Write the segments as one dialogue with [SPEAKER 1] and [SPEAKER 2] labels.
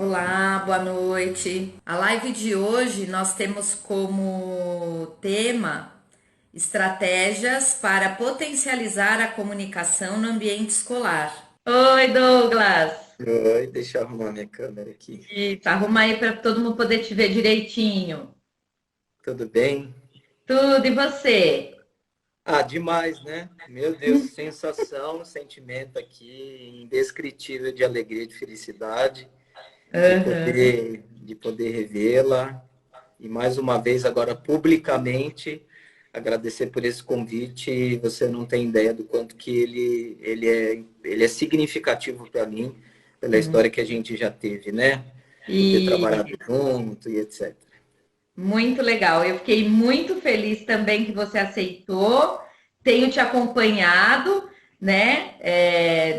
[SPEAKER 1] Olá, boa noite. A live de hoje nós temos como tema estratégias para potencializar a comunicação no ambiente escolar. Oi, Douglas.
[SPEAKER 2] Oi, deixa eu arrumar minha câmera aqui.
[SPEAKER 1] Isso, arruma aí para todo mundo poder te ver direitinho.
[SPEAKER 2] Tudo bem?
[SPEAKER 1] Tudo, e você?
[SPEAKER 2] Ah, demais, né? Meu Deus, sensação, sentimento aqui indescritível de alegria, de felicidade,
[SPEAKER 1] Aham.
[SPEAKER 2] de poder revê-la e mais uma vez agora publicamente agradecer por esse convite. Você não tem ideia do quanto que ele é significativo para mim, pela história que a gente já teve, né? Por ter trabalhado
[SPEAKER 1] E
[SPEAKER 2] junto e etc.
[SPEAKER 1] muito legal. Eu fiquei muito feliz também que você aceitou. Tenho te acompanhado, né?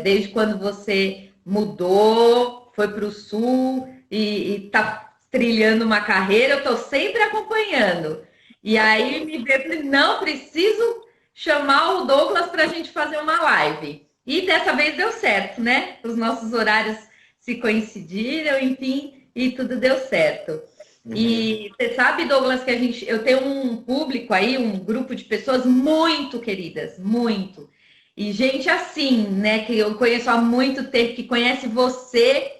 [SPEAKER 1] Desde quando você mudou, foi para o sul e está trilhando uma carreira, eu estou sempre acompanhando. E
[SPEAKER 2] Ah, que
[SPEAKER 1] aí
[SPEAKER 2] bom.
[SPEAKER 1] me veio, falei, não preciso chamar o Douglas para a gente fazer uma live. E dessa vez deu certo, né? Os nossos horários se coincidiram, enfim, e tudo deu certo.
[SPEAKER 2] Uhum.
[SPEAKER 1] E você sabe, Douglas, que eu tenho um público aí, um grupo de pessoas muito queridas, muito. E gente assim, né, que eu conheço há muito tempo, que conhece você.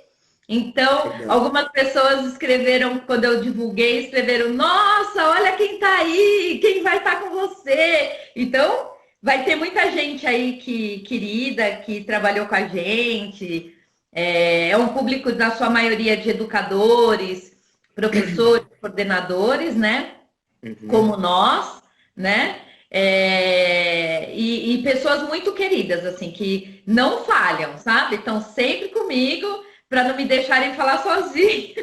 [SPEAKER 1] Então,
[SPEAKER 2] Legal.
[SPEAKER 1] algumas pessoas escreveram, quando eu divulguei, escreveram: Nossa, olha quem tá aí, quem vai estar com você. Então, vai ter muita gente aí que querida, que trabalhou com a gente. É um público, na sua maioria, de educadores, professores, coordenadores, né?
[SPEAKER 2] Uhum.
[SPEAKER 1] Como nós, né? E pessoas muito queridas, assim, que não falham, sabe? Estão sempre comigo para não me deixarem falar sozinho.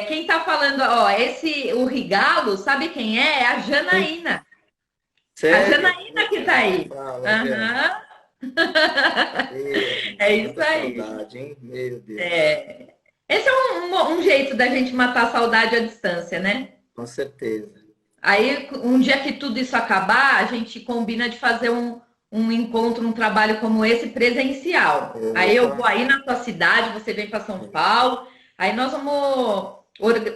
[SPEAKER 1] Quem está falando, ó, o Rigalo, sabe quem é? É a
[SPEAKER 2] Hum,
[SPEAKER 1] Janaína. A
[SPEAKER 2] Sério?
[SPEAKER 1] Janaína que
[SPEAKER 2] Poxa,
[SPEAKER 1] está
[SPEAKER 2] nem me
[SPEAKER 1] aí.
[SPEAKER 2] fala, Jana.
[SPEAKER 1] Aham.
[SPEAKER 2] Meu Deus,
[SPEAKER 1] É isso
[SPEAKER 2] quanta
[SPEAKER 1] aí.
[SPEAKER 2] saudade, hein? Meu Deus.
[SPEAKER 1] É. Esse é um jeito da gente matar a saudade à distância, né?
[SPEAKER 2] Com certeza.
[SPEAKER 1] Aí, um dia que tudo isso acabar, a gente combina de fazer um encontro, um trabalho como esse presencial. Aí eu
[SPEAKER 2] Opa,
[SPEAKER 1] vou aí na tua cidade, você vem para São Paulo, aí nós vamos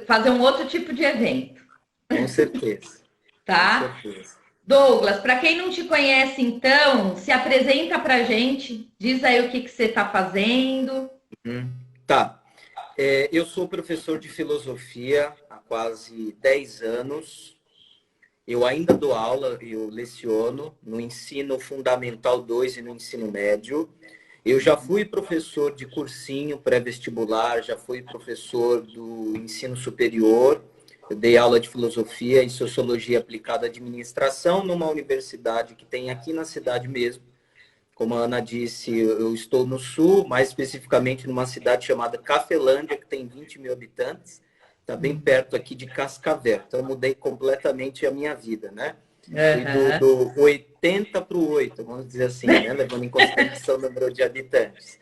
[SPEAKER 1] fazer um outro tipo de evento,
[SPEAKER 2] com certeza. Com
[SPEAKER 1] tá?
[SPEAKER 2] certeza.
[SPEAKER 1] Douglas, para quem não te conhece, então, se apresenta para a gente, diz aí o que você está fazendo.
[SPEAKER 2] Uhum. Tá. Eu sou professor de filosofia há quase 10 anos. Eu ainda dou aula, eu leciono no ensino fundamental 2 e no ensino médio. Eu já fui professor de cursinho pré-vestibular, já fui professor do ensino superior. Eu dei aula de filosofia e sociologia aplicada à administração numa universidade que tem aqui na cidade mesmo. Como a Ana disse, eu estou no sul, mais especificamente numa cidade chamada Cafelândia, que tem 20 mil habitantes. Está bem perto aqui de Cascavel. Então, eu mudei completamente a minha vida, né? Fui
[SPEAKER 1] Aham.
[SPEAKER 2] do 80 para o 8, vamos dizer assim, né? Levando em consideração o número de habitantes.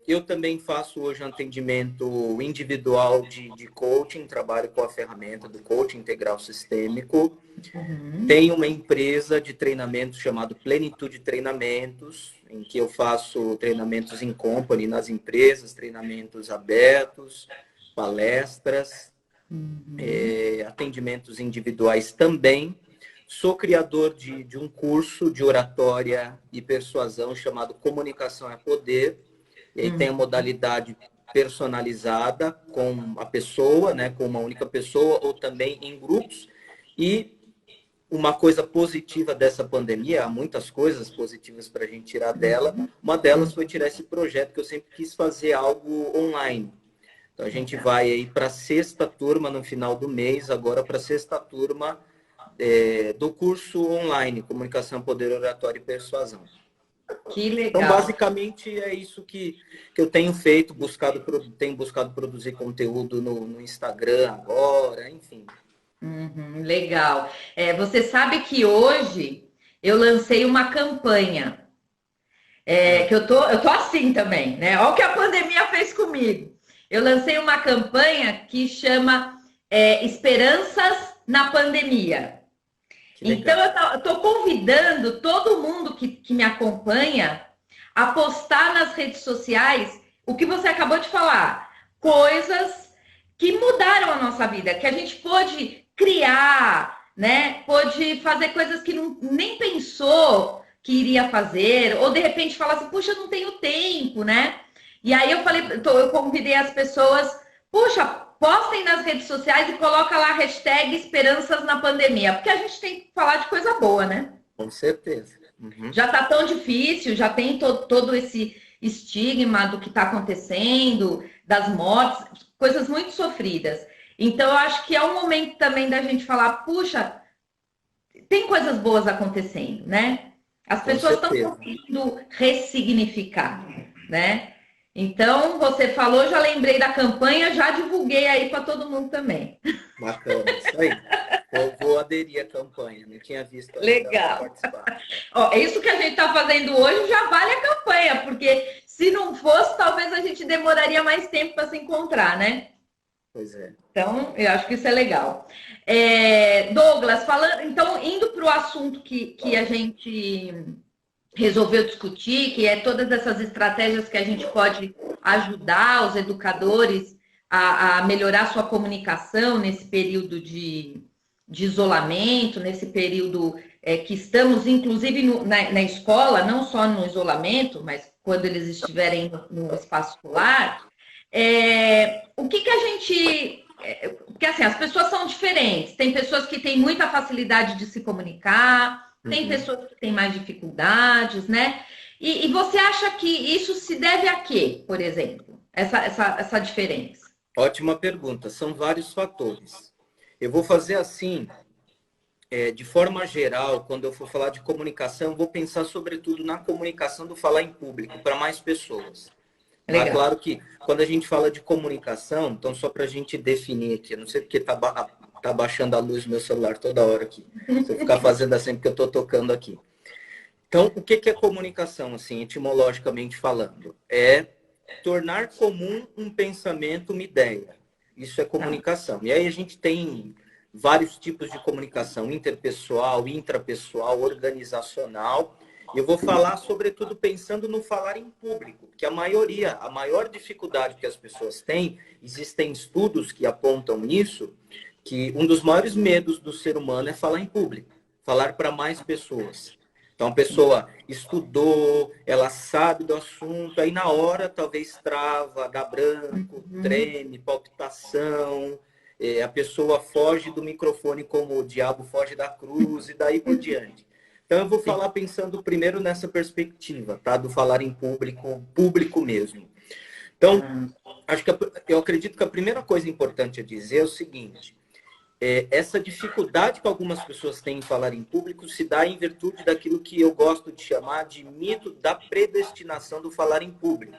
[SPEAKER 2] Eu também faço hoje um atendimento individual de coaching, trabalho com a ferramenta do coaching integral sistêmico.
[SPEAKER 1] Uhum.
[SPEAKER 2] Tenho uma empresa de treinamento chamado Plenitude Treinamentos, em que eu faço treinamentos em company nas empresas, treinamentos abertos, palestras,
[SPEAKER 1] Uhum.
[SPEAKER 2] atendimentos individuais também. Sou criador de um curso de oratória e persuasão chamado Comunicação é Poder. E aí tem a
[SPEAKER 1] Uhum.
[SPEAKER 2] modalidade personalizada com a pessoa, né, com uma única pessoa, ou também em grupos. E uma coisa positiva dessa pandemia, há muitas coisas positivas para a gente tirar dela. Uma delas foi tirar esse projeto que eu sempre quis fazer algo online. Então a gente
[SPEAKER 1] Legal.
[SPEAKER 2] vai aí para a sexta turma no final do mês, agora para a sexta turma do curso online, Comunicação, Poder, Oratório e Persuasão.
[SPEAKER 1] Que
[SPEAKER 2] Então,
[SPEAKER 1] legal.
[SPEAKER 2] basicamente, é isso que eu tenho feito, tenho buscado produzir conteúdo no Instagram agora, enfim.
[SPEAKER 1] Uhum, legal. Você sabe que hoje eu lancei uma campanha,
[SPEAKER 2] Ah,
[SPEAKER 1] que eu tô assim também, né? Olha o que a pandemia fez comigo. Eu lancei uma campanha que chama Esperanças na Pandemia.
[SPEAKER 2] que
[SPEAKER 1] Então,
[SPEAKER 2] legal.
[SPEAKER 1] eu estou convidando todo mundo que me acompanha a postar nas redes sociais o que você acabou de falar, coisas que mudaram a nossa vida, que a gente pôde criar, né? Pôde fazer coisas que não, nem pensou que iria fazer, ou de repente falar assim, puxa, não tenho tempo, né? E aí eu falei, eu convidei as pessoas, puxa, postem nas redes sociais e coloca lá a hashtag esperanças na pandemia, porque a gente tem que falar de coisa boa, né?
[SPEAKER 2] Com certeza. Uhum.
[SPEAKER 1] Já está tão difícil, já tem todo esse estigma do que está acontecendo, das mortes, coisas muito sofridas. Então, eu acho que é um momento também da gente falar, puxa, tem coisas boas acontecendo, né? As
[SPEAKER 2] Com
[SPEAKER 1] pessoas estão
[SPEAKER 2] certeza.
[SPEAKER 1] conseguindo ressignificar, né? Então, você falou, já lembrei da campanha, já divulguei aí para todo mundo também.
[SPEAKER 2] Bacana, isso aí. Vou aderir à campanha, não tinha visto ainda, vou
[SPEAKER 1] Legal.
[SPEAKER 2] participar.
[SPEAKER 1] Ó, isso que a gente está fazendo hoje já vale a campanha, porque se não fosse, talvez a gente demoraria mais tempo para se encontrar, né?
[SPEAKER 2] Pois é.
[SPEAKER 1] Então, eu acho que isso é legal. Douglas, falando, então, indo para o assunto que a gente resolveu discutir, que é todas essas estratégias que a gente pode ajudar os educadores a melhorar sua comunicação nesse período de isolamento, nesse período que estamos, inclusive, na escola, não só no isolamento, mas quando eles estiverem no espaço escolar. O que a gente. Porque assim, as pessoas são diferentes. Tem pessoas que têm muita facilidade de se comunicar, tem
[SPEAKER 2] Uhum.
[SPEAKER 1] pessoas que têm mais dificuldades, né? E você acha que isso se deve a quê, por exemplo? Essa diferença?
[SPEAKER 2] Ótima pergunta. São vários fatores. Eu vou fazer assim, de forma geral, quando eu for falar de comunicação, eu vou pensar sobretudo na comunicação do falar em público para mais pessoas. Tá?
[SPEAKER 1] Legal.
[SPEAKER 2] Claro que quando a gente fala de comunicação, então só para a gente definir aqui, eu não sei porque tá baixando a luz do meu celular toda hora aqui. Se eu ficar fazendo assim, porque eu estou tocando aqui. Então, o que é comunicação, assim, etimologicamente falando? É tornar comum um pensamento, uma ideia. Isso é
[SPEAKER 1] Tá.
[SPEAKER 2] comunicação. E aí a gente tem vários tipos de comunicação, interpessoal, intrapessoal, organizacional. E eu vou falar, sobretudo, pensando no falar em público, que a maior dificuldade que as pessoas têm, existem estudos que apontam isso, que um dos maiores medos do ser humano é falar em público, falar para mais pessoas. Então, a pessoa estudou, ela sabe do assunto, aí na hora talvez trava, dá branco,
[SPEAKER 1] Uhum.
[SPEAKER 2] treme, palpitação, a pessoa foge do microfone como o diabo foge da cruz e daí por diante. Então, eu vou
[SPEAKER 1] Sim.
[SPEAKER 2] falar pensando primeiro nessa perspectiva, tá? Do falar em público, público mesmo. Então,
[SPEAKER 1] Ah,
[SPEAKER 2] eu acredito que a primeira coisa importante a dizer é o seguinte: essa dificuldade que algumas pessoas têm em falar em público se dá em virtude daquilo que eu gosto de chamar de mito da predestinação do falar em público.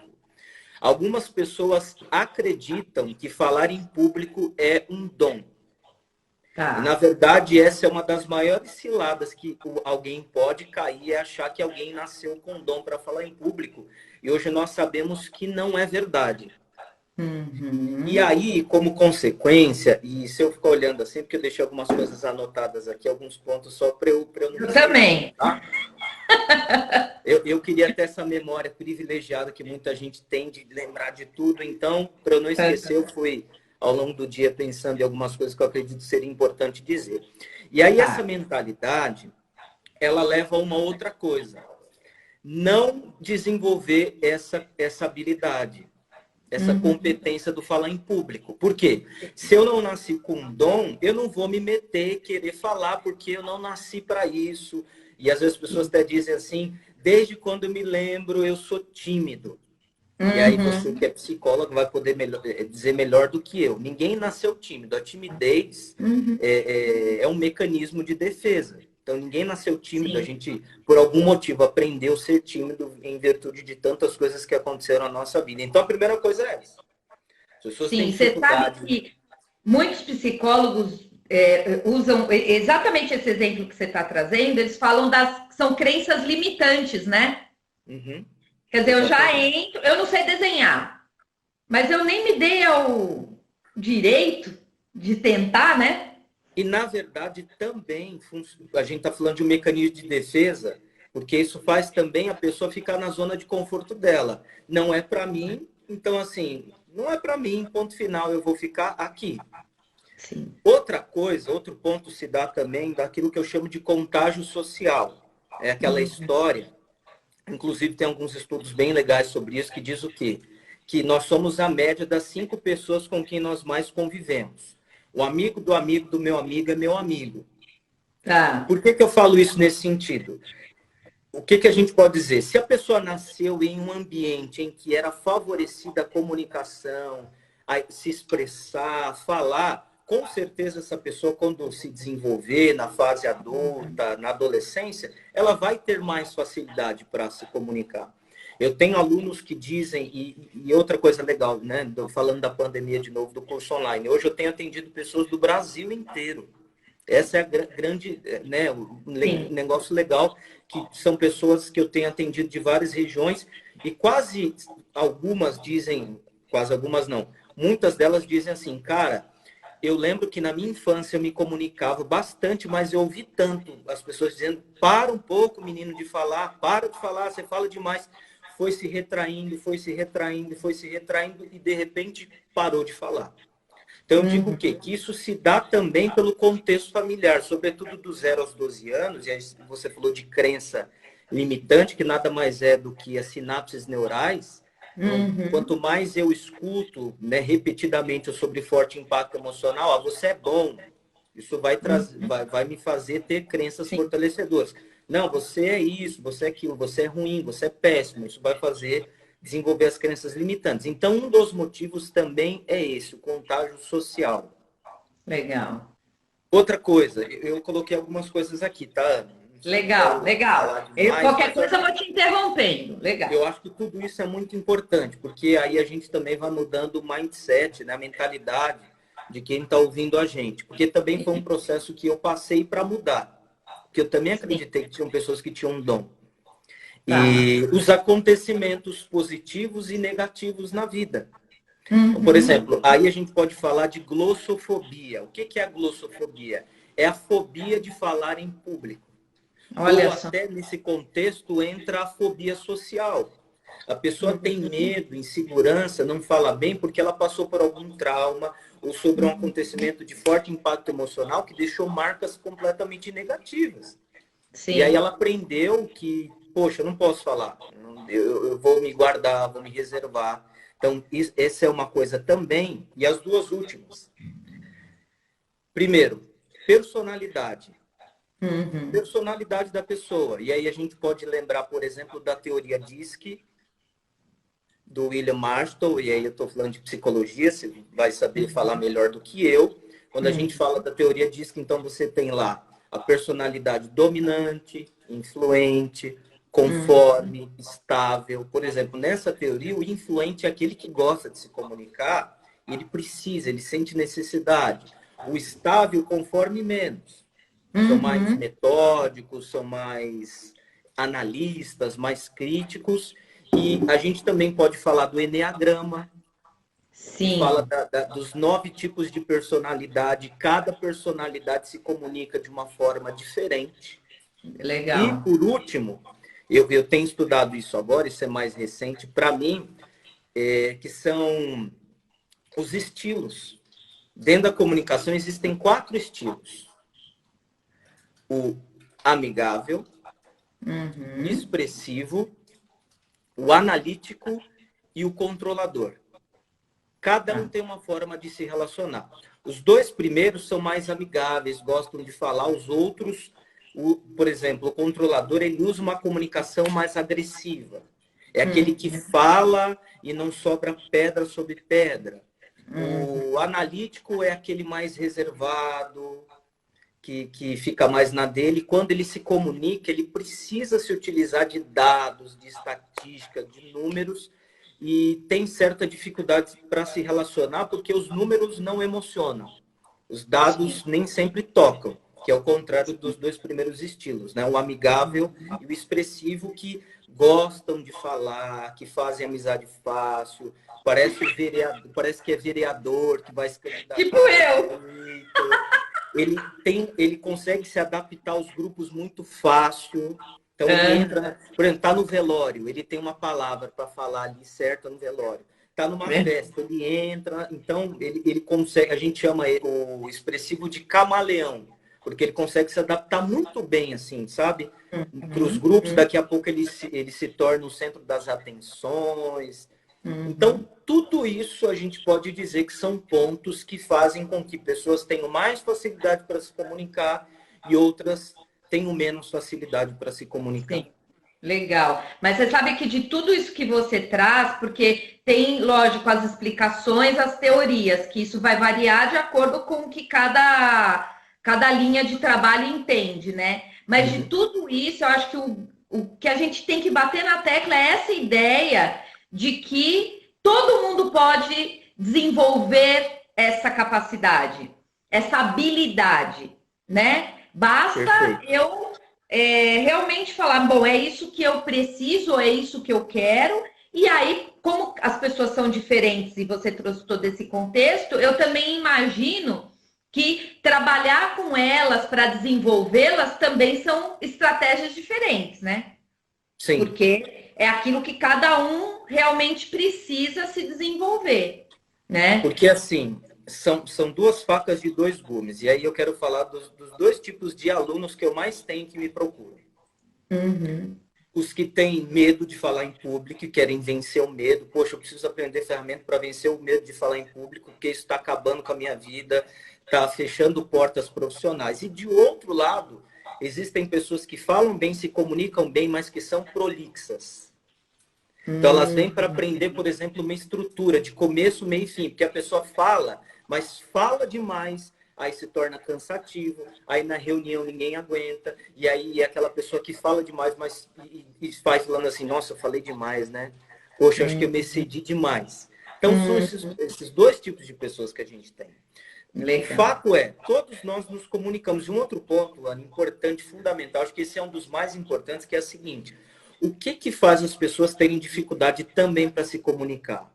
[SPEAKER 2] Algumas pessoas acreditam que falar em público é um dom. E, na
[SPEAKER 1] tá.
[SPEAKER 2] verdade, essa é uma das maiores ciladas que alguém pode cair, é achar que alguém nasceu com dom para falar em público. E hoje nós sabemos que não é verdade. E
[SPEAKER 1] Uhum.
[SPEAKER 2] aí, como consequência, e se eu ficar olhando assim, porque eu deixei algumas coisas anotadas aqui, alguns pontos só para eu não me
[SPEAKER 1] Eu
[SPEAKER 2] esquecer,
[SPEAKER 1] também.
[SPEAKER 2] tá? Eu queria ter essa memória privilegiada que muita gente tem de lembrar de tudo, então, para eu não esquecer, eu fui ao longo do dia pensando em algumas coisas que eu acredito seria importante dizer. E aí, essa
[SPEAKER 1] Tá.
[SPEAKER 2] mentalidade, ela leva a uma outra coisa: não desenvolver essa habilidade, essa
[SPEAKER 1] Uhum.
[SPEAKER 2] competência do falar em público. Por quê? Se eu não nasci com um dom, eu não vou me meter, querer falar, porque eu não nasci para isso. E às vezes as pessoas até dizem assim: desde quando eu me lembro, eu sou tímido. E aí você
[SPEAKER 1] Uhum.
[SPEAKER 2] que é psicólogo vai poder dizer melhor do que eu. Ninguém nasceu tímido. A timidez
[SPEAKER 1] Uhum.
[SPEAKER 2] é um mecanismo de defesa. Então ninguém nasceu tímido. A
[SPEAKER 1] Sim.
[SPEAKER 2] gente, por algum motivo, aprendeu a ser tímido em virtude de tantas coisas que aconteceram na nossa vida. Então a primeira coisa é essa. As pessoas têm
[SPEAKER 1] Sim, você sabe
[SPEAKER 2] dificuldade.
[SPEAKER 1] que muitos psicólogos usam exatamente esse exemplo que você está trazendo, eles falam são crenças limitantes, né?
[SPEAKER 2] Uhum,
[SPEAKER 1] Quer dizer, eu já
[SPEAKER 2] exatamente.
[SPEAKER 1] entro, eu não sei desenhar, mas eu nem me dei ao direito de tentar, né?
[SPEAKER 2] E, na verdade, também a gente está falando de um mecanismo de defesa, porque isso faz também a pessoa ficar na zona de conforto dela. Não é para mim, então, assim, não é para mim, ponto final, eu vou ficar aqui.
[SPEAKER 1] Sim.
[SPEAKER 2] Outra coisa, outro ponto se dá também daquilo que eu chamo de contágio social. É aquela história, inclusive tem alguns estudos bem legais sobre isso, que diz o quê? Que nós somos a média das 5 pessoas com quem nós mais convivemos. O amigo do meu amigo é meu amigo.
[SPEAKER 1] Tá.
[SPEAKER 2] Por que que eu falo isso nesse sentido? O que que a gente pode dizer? Se a pessoa nasceu em um ambiente em que era favorecida a comunicação, a se expressar, falar, com certeza essa pessoa, quando se desenvolver na fase adulta, na adolescência, ela vai ter mais facilidade para se comunicar. Eu tenho alunos que dizem, e outra coisa legal, né? Falando da pandemia de novo, do curso online. Hoje eu tenho atendido pessoas do Brasil inteiro. Essa é a grande, né, o
[SPEAKER 1] Sim.
[SPEAKER 2] negócio legal, que são pessoas que eu tenho atendido de várias regiões e quase algumas dizem, quase algumas não, muitas delas dizem assim, cara, eu lembro que na minha infância eu me comunicava bastante, mas eu ouvi tanto as pessoas dizendo, para um pouco, menino, de falar, para de falar, você fala demais. Foi se retraindo, foi se retraindo, foi se retraindo e de repente parou de falar. Então, eu digo o quê? Que isso se dá também pelo contexto familiar, sobretudo do 0 aos 12 anos, e aí você falou de crença limitante, que nada mais é do que as sinapses neurais. Então, quanto mais eu escuto, né, repetidamente sobre forte impacto emocional, você é bom, isso vai, vai me fazer ter crenças
[SPEAKER 1] Sim.
[SPEAKER 2] fortalecedoras. Não, você é isso, você é aquilo, você é ruim, você é péssimo, isso vai fazer desenvolver as crenças limitantes. Então, um dos motivos também é esse, o contágio social.
[SPEAKER 1] Legal.
[SPEAKER 2] Outra coisa, eu coloquei algumas coisas aqui, tá? Não
[SPEAKER 1] Legal,
[SPEAKER 2] quero falar
[SPEAKER 1] legal.
[SPEAKER 2] demais,
[SPEAKER 1] Qualquer
[SPEAKER 2] mas
[SPEAKER 1] coisa eu vou te interrompendo. Legal.
[SPEAKER 2] eu acho que tudo isso é muito importante, porque aí a gente também vai mudando o mindset, né? A mentalidade de quem está ouvindo a gente. Porque também foi um processo que eu passei para mudar. Porque eu também
[SPEAKER 1] Sim.
[SPEAKER 2] acreditei que tinham pessoas que tinham um dom.
[SPEAKER 1] Tá.
[SPEAKER 2] E os acontecimentos positivos e negativos na vida. Então, por exemplo, aí a gente pode falar de glossofobia. O que é a glossofobia? É a fobia de falar em público. Ou
[SPEAKER 1] Olha só.
[SPEAKER 2] até nesse contexto entra a fobia social. A pessoa tem medo, insegurança, não fala bem porque ela passou por algum trauma ou sobre um acontecimento de forte impacto emocional que deixou marcas completamente negativas. E aí
[SPEAKER 1] Sim.
[SPEAKER 2] ela aprendeu que, poxa, eu não posso falar, eu vou me guardar, vou me reservar. Então, essa é uma coisa também. E as duas últimas. Primeiro, personalidade. Personalidade da pessoa. E aí a gente pode lembrar, por exemplo, da teoria DISC, do William Marston, e aí eu estou falando de psicologia, você vai saber falar melhor do que eu. Quando a gente fala da teoria DISC, então você tem lá a personalidade dominante, influente, conforme, estável. Por exemplo, nessa teoria, o influente é aquele que gosta de se comunicar, ele precisa, ele sente necessidade. O estável, conforme menos. São mais metódicos, são mais analistas, mais críticos. E a gente também pode falar do eneagrama, que fala
[SPEAKER 1] Sim.
[SPEAKER 2] dos 9 tipos de personalidade. Cada personalidade se comunica de uma forma diferente. E,
[SPEAKER 1] Legal.
[SPEAKER 2] por último, eu tenho estudado isso agora, isso é mais recente, para mim, que são os estilos. Dentro da comunicação existem 4 estilos. O amigável, o expressivo, o analítico e o controlador. Cada um
[SPEAKER 1] Tá.
[SPEAKER 2] tem uma forma de se relacionar. Os 2 primeiros são mais amigáveis, gostam de falar. Os outros, por exemplo, o controlador, ele usa uma comunicação mais agressiva. É aquele que fala e não sobra pedra sobre pedra. O analítico é aquele mais reservado, que fica mais na dele. Quando ele se comunica, ele precisa se utilizar de dados, de estatística, de números, e tem certa dificuldade para se relacionar, porque os números não emocionam. Os dados nem sempre tocam, que é o contrário dos 2 primeiros estilos, né? O amigável e o expressivo, que gostam de falar, que fazem amizade fácil, parece que é vereador, que vai se
[SPEAKER 1] Tipo
[SPEAKER 2] candidatar a
[SPEAKER 1] eu.
[SPEAKER 2] prefeito. Ele consegue se adaptar aos grupos muito fácil. Então ele entra, por exemplo, tá no velório, ele tem uma palavra para falar ali certa no velório. está numa festa, ele entra, então ele consegue, a gente chama o expressivo de camaleão, porque ele consegue se adaptar muito bem, assim, sabe? Para os grupos, daqui a pouco ele se torna o centro das atenções. Então, tudo isso a gente pode dizer que são pontos que fazem com que pessoas tenham mais facilidade para se comunicar e outras tenham menos facilidade para se comunicar.
[SPEAKER 1] Sim. Legal. Mas você sabe que de tudo isso que você traz, porque tem, lógico, as explicações, as teorias, que isso vai variar de acordo com o que cada linha de trabalho entende, né? Mas de tudo isso, eu acho que o que a gente tem que bater na tecla é essa ideia de que todo mundo pode desenvolver essa capacidade, essa habilidade, né? Basta
[SPEAKER 2] Perfeito.
[SPEAKER 1] eu realmente falar, bom, é isso que eu preciso, é isso que eu quero. E aí, como as pessoas são diferentes e você trouxe todo esse contexto, eu também imagino que trabalhar com elas para desenvolvê-las também são estratégias diferentes, né?
[SPEAKER 2] Sim.
[SPEAKER 1] Porque é aquilo que cada um realmente precisa se desenvolver, né?
[SPEAKER 2] Porque, assim, são duas facas de dois gumes. E aí eu quero falar dos dois tipos de alunos que eu mais tenho que me procuram. Os que têm medo de falar em público e querem vencer o medo. Poxa, eu preciso aprender ferramenta para vencer o medo de falar em público, porque isso está acabando com a minha vida, está fechando portas profissionais. E, de outro lado, existem pessoas que falam bem, se comunicam bem, mas que são prolixas. Então, elas vêm para aprender, por exemplo, uma estrutura de começo, meio e fim, porque a pessoa fala, mas fala demais, aí se torna cansativo, aí na reunião ninguém aguenta, e aí é aquela pessoa que fala demais, mas e faz falando assim, nossa, eu falei demais, né? Poxa, acho que eu me excedi demais. Então, são esses dois tipos de pessoas que a gente tem. O
[SPEAKER 1] Legal.
[SPEAKER 2] fato é, todos nós nos comunicamos. E um outro ponto, Ana, importante, fundamental, acho que esse é um dos mais importantes, que é o seguinte: o que que faz as pessoas terem dificuldade também para se comunicar?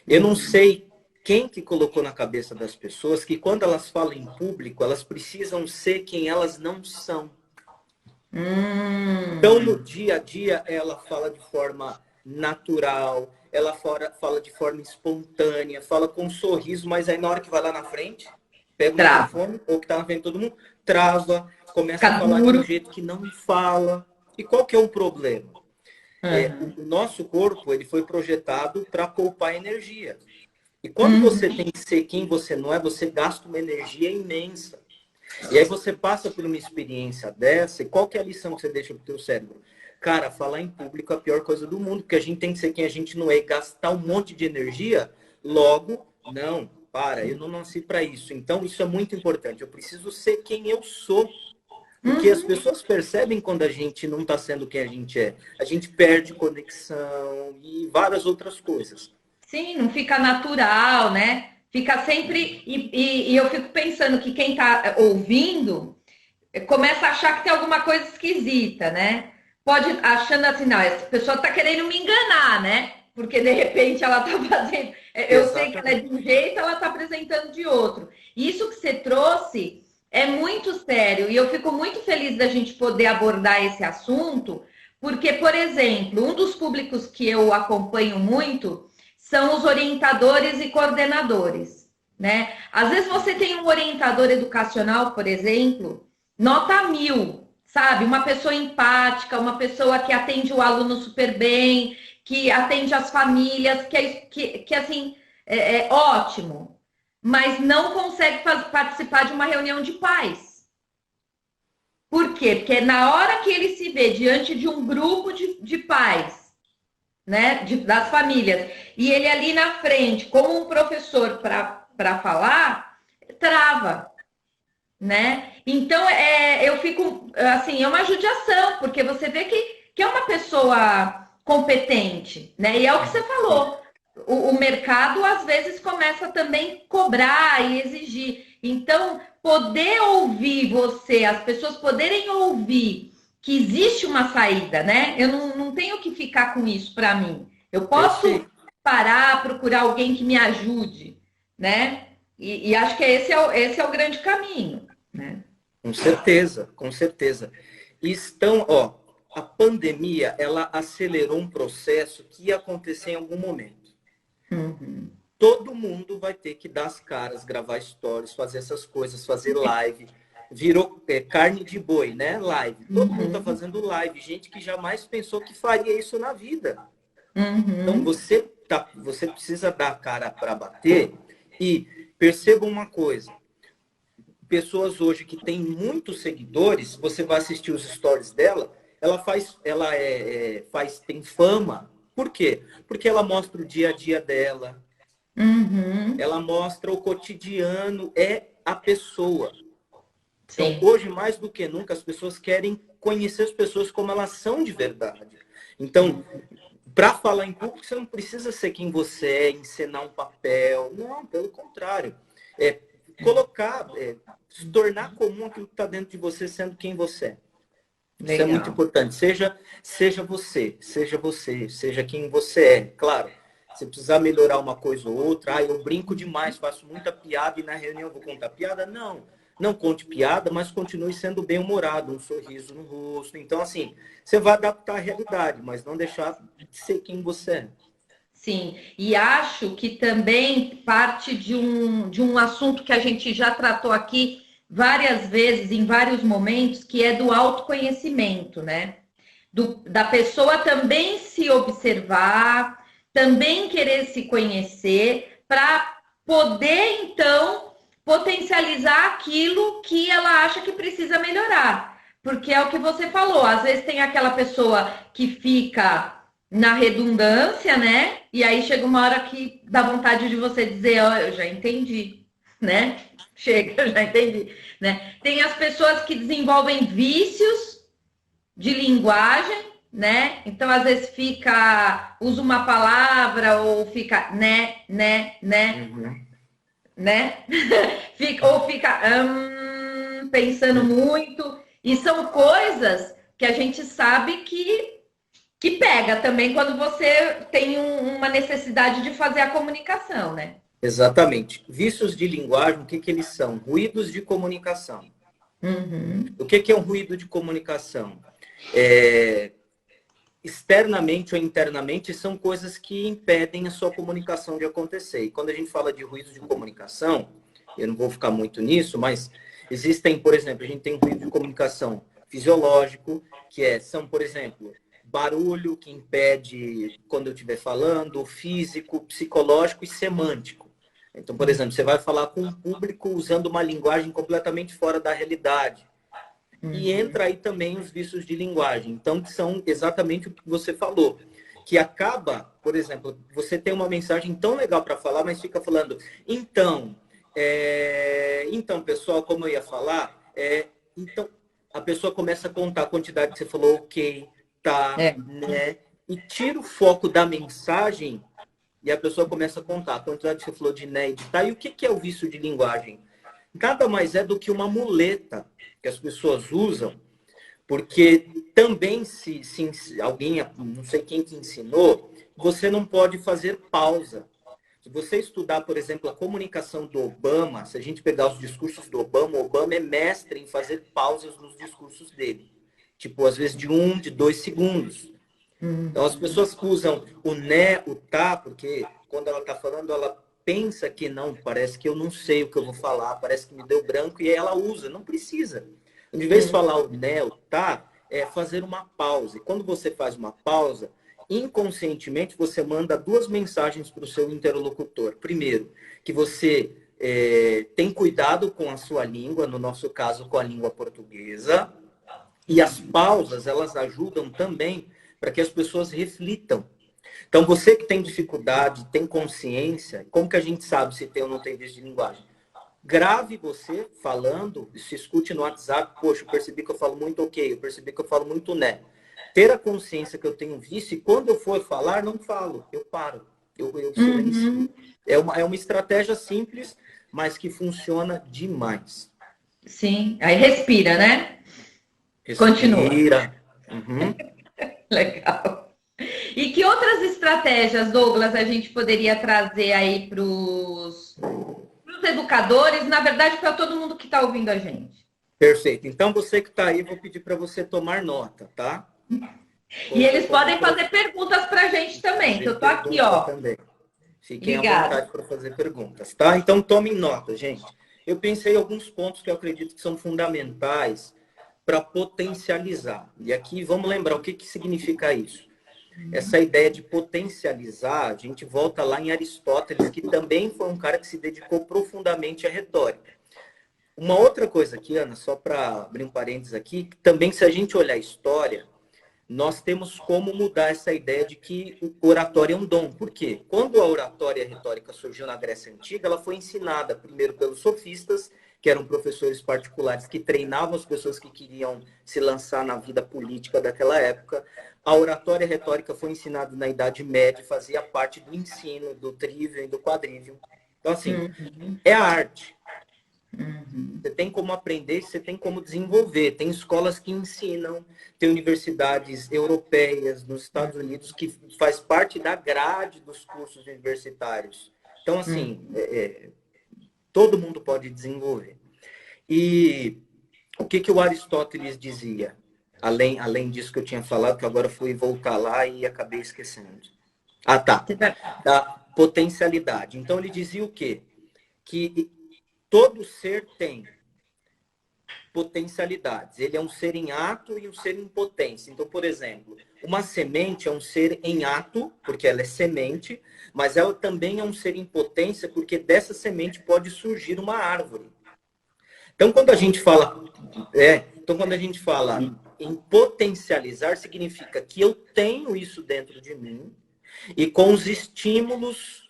[SPEAKER 2] Eu não sei quem que colocou na cabeça das pessoas que quando elas falam em público, elas precisam ser quem elas não são. Então, no dia a dia, ela fala de forma natural, ela fala de forma espontânea, fala com um sorriso, mas aí na hora que vai lá na frente, pega o
[SPEAKER 1] Trava.
[SPEAKER 2] microfone, ou que tá na frente de todo mundo, trava, começa a
[SPEAKER 1] Fica
[SPEAKER 2] falar de um
[SPEAKER 1] duro.
[SPEAKER 2] jeito que não fala. E qual que é o problema? O nosso corpo ele foi projetado para poupar energia. E quando você tem que ser quem você não é, você gasta uma energia imensa. E aí você passa por uma experiência dessa, e qual que é a lição que você deixa pro teu cérebro? Cara, falar em público é a pior coisa do mundo, porque a gente tem que ser quem a gente não é e gastar um monte de energia. Logo, não, para, eu não nasci para isso. Então, isso é muito importante. Eu preciso ser quem eu sou. Porque as pessoas percebem quando a gente não está sendo quem a gente é. A gente perde conexão e várias outras coisas.
[SPEAKER 1] Sim, não fica natural, né? Fica sempre. E eu fico pensando que quem está ouvindo começa a achar que tem alguma coisa esquisita, né? Pode achando assim, não, essa pessoa está querendo me enganar, né? Porque de repente ela está fazendo. Eu sei que ela é
[SPEAKER 2] Exatamente.
[SPEAKER 1] de um jeito, ela está apresentando de outro. Isso que você trouxe é muito sério e eu fico muito feliz da gente poder abordar esse assunto, porque, por exemplo, um dos públicos que eu acompanho muito são os orientadores e coordenadores, né? Às vezes você tem um orientador educacional, por exemplo, nota 1000, sabe? Uma pessoa empática, uma pessoa que atende o aluno super bem, que atende as famílias, que assim, é ótimo, mas não consegue participar de uma reunião de pais. Por quê? Porque na hora que ele se vê diante de um grupo de pais, né, das famílias, e ele ali na frente, como um professor para falar, trava, né? Então, eu fico, assim, é uma judiação, porque você vê que é uma pessoa competente, né? E é o que você falou, o mercado, às vezes, começa também a cobrar e exigir. Então, poder ouvir você, as pessoas poderem ouvir que existe uma saída, né? Eu não tenho que ficar com isso para mim. Eu posso
[SPEAKER 2] Perfeito.
[SPEAKER 1] parar, procurar alguém que me ajude, né? E acho que esse é o grande caminho, né?
[SPEAKER 2] Com certeza, com certeza. Estão, ó, a pandemia, ela acelerou um processo que ia acontecer em algum momento.
[SPEAKER 1] Uhum.
[SPEAKER 2] Todo mundo vai ter que dar as caras, gravar stories, fazer essas coisas, fazer live. Virou carne de boi, né? Live. Todo mundo está
[SPEAKER 1] Uhum.
[SPEAKER 2] fazendo live. Gente que jamais pensou que faria isso na vida. Então,
[SPEAKER 1] Uhum.
[SPEAKER 2] você precisa dar a cara para bater e perceba uma coisa. Pessoas hoje que têm muitos seguidores, você vai assistir os stories dela, tem fama. Por quê? Porque ela mostra o dia a dia dela,
[SPEAKER 1] Uhum.
[SPEAKER 2] ela mostra o cotidiano, é a pessoa. Então,
[SPEAKER 1] Sim.
[SPEAKER 2] hoje, mais do que nunca, as pessoas querem conhecer as pessoas como elas são de verdade. Então, para falar em público, você não precisa ser quem você é, encenar um papel. Não, pelo contrário. É se tornar comum aquilo que está dentro de você, sendo quem você é. Isso é muito
[SPEAKER 1] Legal.
[SPEAKER 2] importante. Seja quem você é. Claro, se precisar melhorar uma coisa ou outra, eu brinco demais, faço muita piada e na reunião eu vou contar piada. Não, não conte piada, mas continue sendo bem-humorado, um sorriso no rosto. Então, assim, você vai adaptar a realidade, mas não deixar de ser quem você é.
[SPEAKER 1] Sim, e acho que também parte de um assunto que a gente já tratou aqui várias vezes, em vários momentos, que é do autoconhecimento, né? Da pessoa também se observar, também querer se conhecer, para poder, então, potencializar aquilo que ela acha que precisa melhorar. Porque é o que você falou, às vezes tem aquela pessoa que fica na redundância, né? E aí chega uma hora que dá vontade de você dizer, ó, oh, eu já entendi, né? Chega, eu já entendi, né? Tem as pessoas que desenvolvem vícios de linguagem, né? Então, às vezes usa uma palavra ou fica
[SPEAKER 2] Uhum.
[SPEAKER 1] né? Fica pensando muito. E são coisas que a gente sabe que pega também quando você tem uma necessidade de fazer a comunicação, né?
[SPEAKER 2] Exatamente. Vícios de linguagem, o que eles são? Ruídos de comunicação.
[SPEAKER 1] Uhum.
[SPEAKER 2] O que é um ruído de comunicação? É, externamente ou internamente, são coisas que impedem a sua comunicação de acontecer. E quando a gente fala de ruído de comunicação, eu não vou ficar muito nisso, mas existem, por exemplo, a gente tem um ruído de comunicação fisiológico, são, por exemplo, barulho que impede quando eu estiver falando, físico, psicológico e semântico. Então, por exemplo, você vai falar com um público usando uma linguagem completamente fora da realidade. E
[SPEAKER 1] Uhum.
[SPEAKER 2] entra aí também os vícios de linguagem. Então, que são exatamente o que você falou. Que acaba, por exemplo, você tem uma mensagem tão legal para falar, mas fica falando, então, pessoal, como eu ia falar, então a pessoa começa a contar a quantidade que você falou, ok, tá,
[SPEAKER 1] É.
[SPEAKER 2] né? E tira o foco da mensagem e a pessoa começa a contar a quantidade que você falou de né e de tá. E o que é o vício de linguagem? Nada mais é do que uma muleta que as pessoas usam, porque também se alguém, não sei quem te ensinou, você não pode fazer pausa. Se você estudar, por exemplo, a comunicação do Obama, se a gente pegar os discursos do Obama, o Obama é mestre em fazer pausas nos discursos dele. Tipo, às vezes de 2 segundos. Então, as
[SPEAKER 1] Uhum.
[SPEAKER 2] pessoas usam o né, o tá, porque quando ela está falando, ela pensa que não, parece que eu não sei o que eu vou falar, parece que me deu branco, e aí ela usa. Não precisa. De vez de falar o né, o tá, é fazer uma pausa. E quando você faz uma pausa, inconscientemente você manda duas mensagens para o seu interlocutor. Primeiro, que você tem cuidado com a sua língua, no nosso caso, com a língua portuguesa. E as pausas, elas ajudam também para que as pessoas reflitam. Então, você que tem dificuldade, tem consciência, como que a gente sabe se tem ou não tem vício de linguagem? Grave você falando, se escute no WhatsApp, poxa, eu percebi que eu falo muito ok, eu percebi que eu falo muito né. Ter a consciência que eu tenho vício e quando eu for falar, não falo, eu paro, eu silencio.
[SPEAKER 1] Uhum.
[SPEAKER 2] É uma estratégia simples, mas que funciona demais.
[SPEAKER 1] Sim. Aí respira, né? Continua.
[SPEAKER 2] Respira. Uhum.
[SPEAKER 1] Legal. E que outras estratégias, Douglas, a gente poderia trazer aí para os educadores, na verdade, para todo mundo que está ouvindo a gente?
[SPEAKER 2] Perfeito. Então, você que está aí, vou pedir para você tomar nota, tá?
[SPEAKER 1] E eles
[SPEAKER 2] Como
[SPEAKER 1] podem fazer perguntas para a gente também, que
[SPEAKER 2] fazer
[SPEAKER 1] eu estou aqui,
[SPEAKER 2] pergunta
[SPEAKER 1] ó,
[SPEAKER 2] também. Fiquem à
[SPEAKER 1] Obrigada.
[SPEAKER 2] vontade para fazer perguntas, tá? Então, tomem nota, gente. Eu pensei em alguns pontos que eu acredito que são fundamentais para potencializar. E aqui vamos lembrar o que, que significa isso. Essa ideia de potencializar, a gente volta lá em Aristóteles, que também foi um cara que se dedicou profundamente à retórica. Uma outra coisa aqui, Ana, só para abrir um parênteses aqui, que também se a gente olhar a história, nós temos como mudar essa ideia de que o oratório é um dom. Por quê? Quando a oratória e a retórica surgiu na Grécia Antiga, ela foi ensinada primeiro pelos sofistas, que eram professores particulares que treinavam as pessoas que queriam se lançar na vida política daquela época. A oratória e a retórica foi ensinada na Idade Média, fazia parte do ensino, do trivium e do quadrivium. Então, assim,
[SPEAKER 1] Uhum,
[SPEAKER 2] é a arte.
[SPEAKER 1] uhum,
[SPEAKER 2] Você tem como aprender, você tem como desenvolver. Tem escolas que ensinam, tem universidades europeias, nos Estados Unidos, que faz parte da grade dos cursos universitários. Então, assim,
[SPEAKER 1] uhum.
[SPEAKER 2] todo mundo pode desenvolver. E o que, que o Aristóteles dizia? Além disso que eu tinha falado, que agora fui voltar lá e acabei esquecendo. Ah, tá.
[SPEAKER 1] Você vai-
[SPEAKER 2] Da potencialidade. Então, ele dizia o quê? Que todo ser tem potencialidades. Ele é um ser em ato e um ser em potência. Então, por exemplo, uma semente é um ser em ato, porque ela é semente, mas ela também é um ser em potência, porque dessa semente pode surgir uma árvore. Então, quando a gente fala em potencializar, significa que eu tenho isso dentro de mim e com os estímulos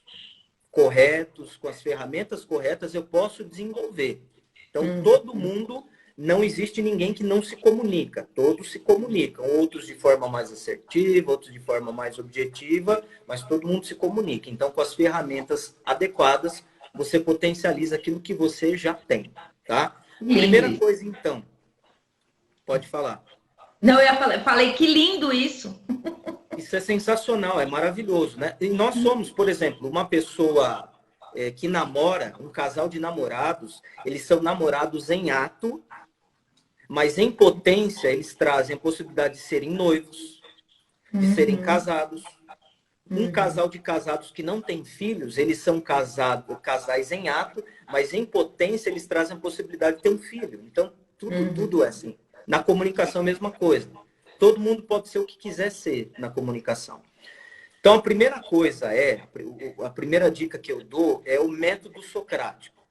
[SPEAKER 2] corretos, com as ferramentas corretas, eu posso desenvolver. Então, todo
[SPEAKER 1] Uhum,
[SPEAKER 2] mundo, não existe ninguém que não se comunica. Todos se comunicam, outros de forma mais assertiva, outros de forma mais objetiva, mas todo mundo se comunica. Então, com as ferramentas adequadas, você potencializa aquilo que você já tem, tá?
[SPEAKER 1] lindo
[SPEAKER 2] Primeira
[SPEAKER 1] isso.
[SPEAKER 2] coisa, então, pode falar.
[SPEAKER 1] Não, falei que lindo isso.
[SPEAKER 2] Isso é sensacional, é maravilhoso, né? E nós somos, por exemplo, uma pessoa que namora, um casal de namorados, eles são namorados em ato, mas em potência eles trazem a possibilidade de serem noivos, de serem
[SPEAKER 1] Uhum,
[SPEAKER 2] casados. Um
[SPEAKER 1] uhum,
[SPEAKER 2] casal de casados que não tem filhos, eles são casais em ato, mas em potência eles trazem a possibilidade de ter um filho. Então, tudo
[SPEAKER 1] uhum.
[SPEAKER 2] é assim. Na comunicação, a mesma coisa. Todo mundo pode ser o que quiser ser na comunicação. Então, a primeira coisa a primeira dica que eu dou é o método socrático.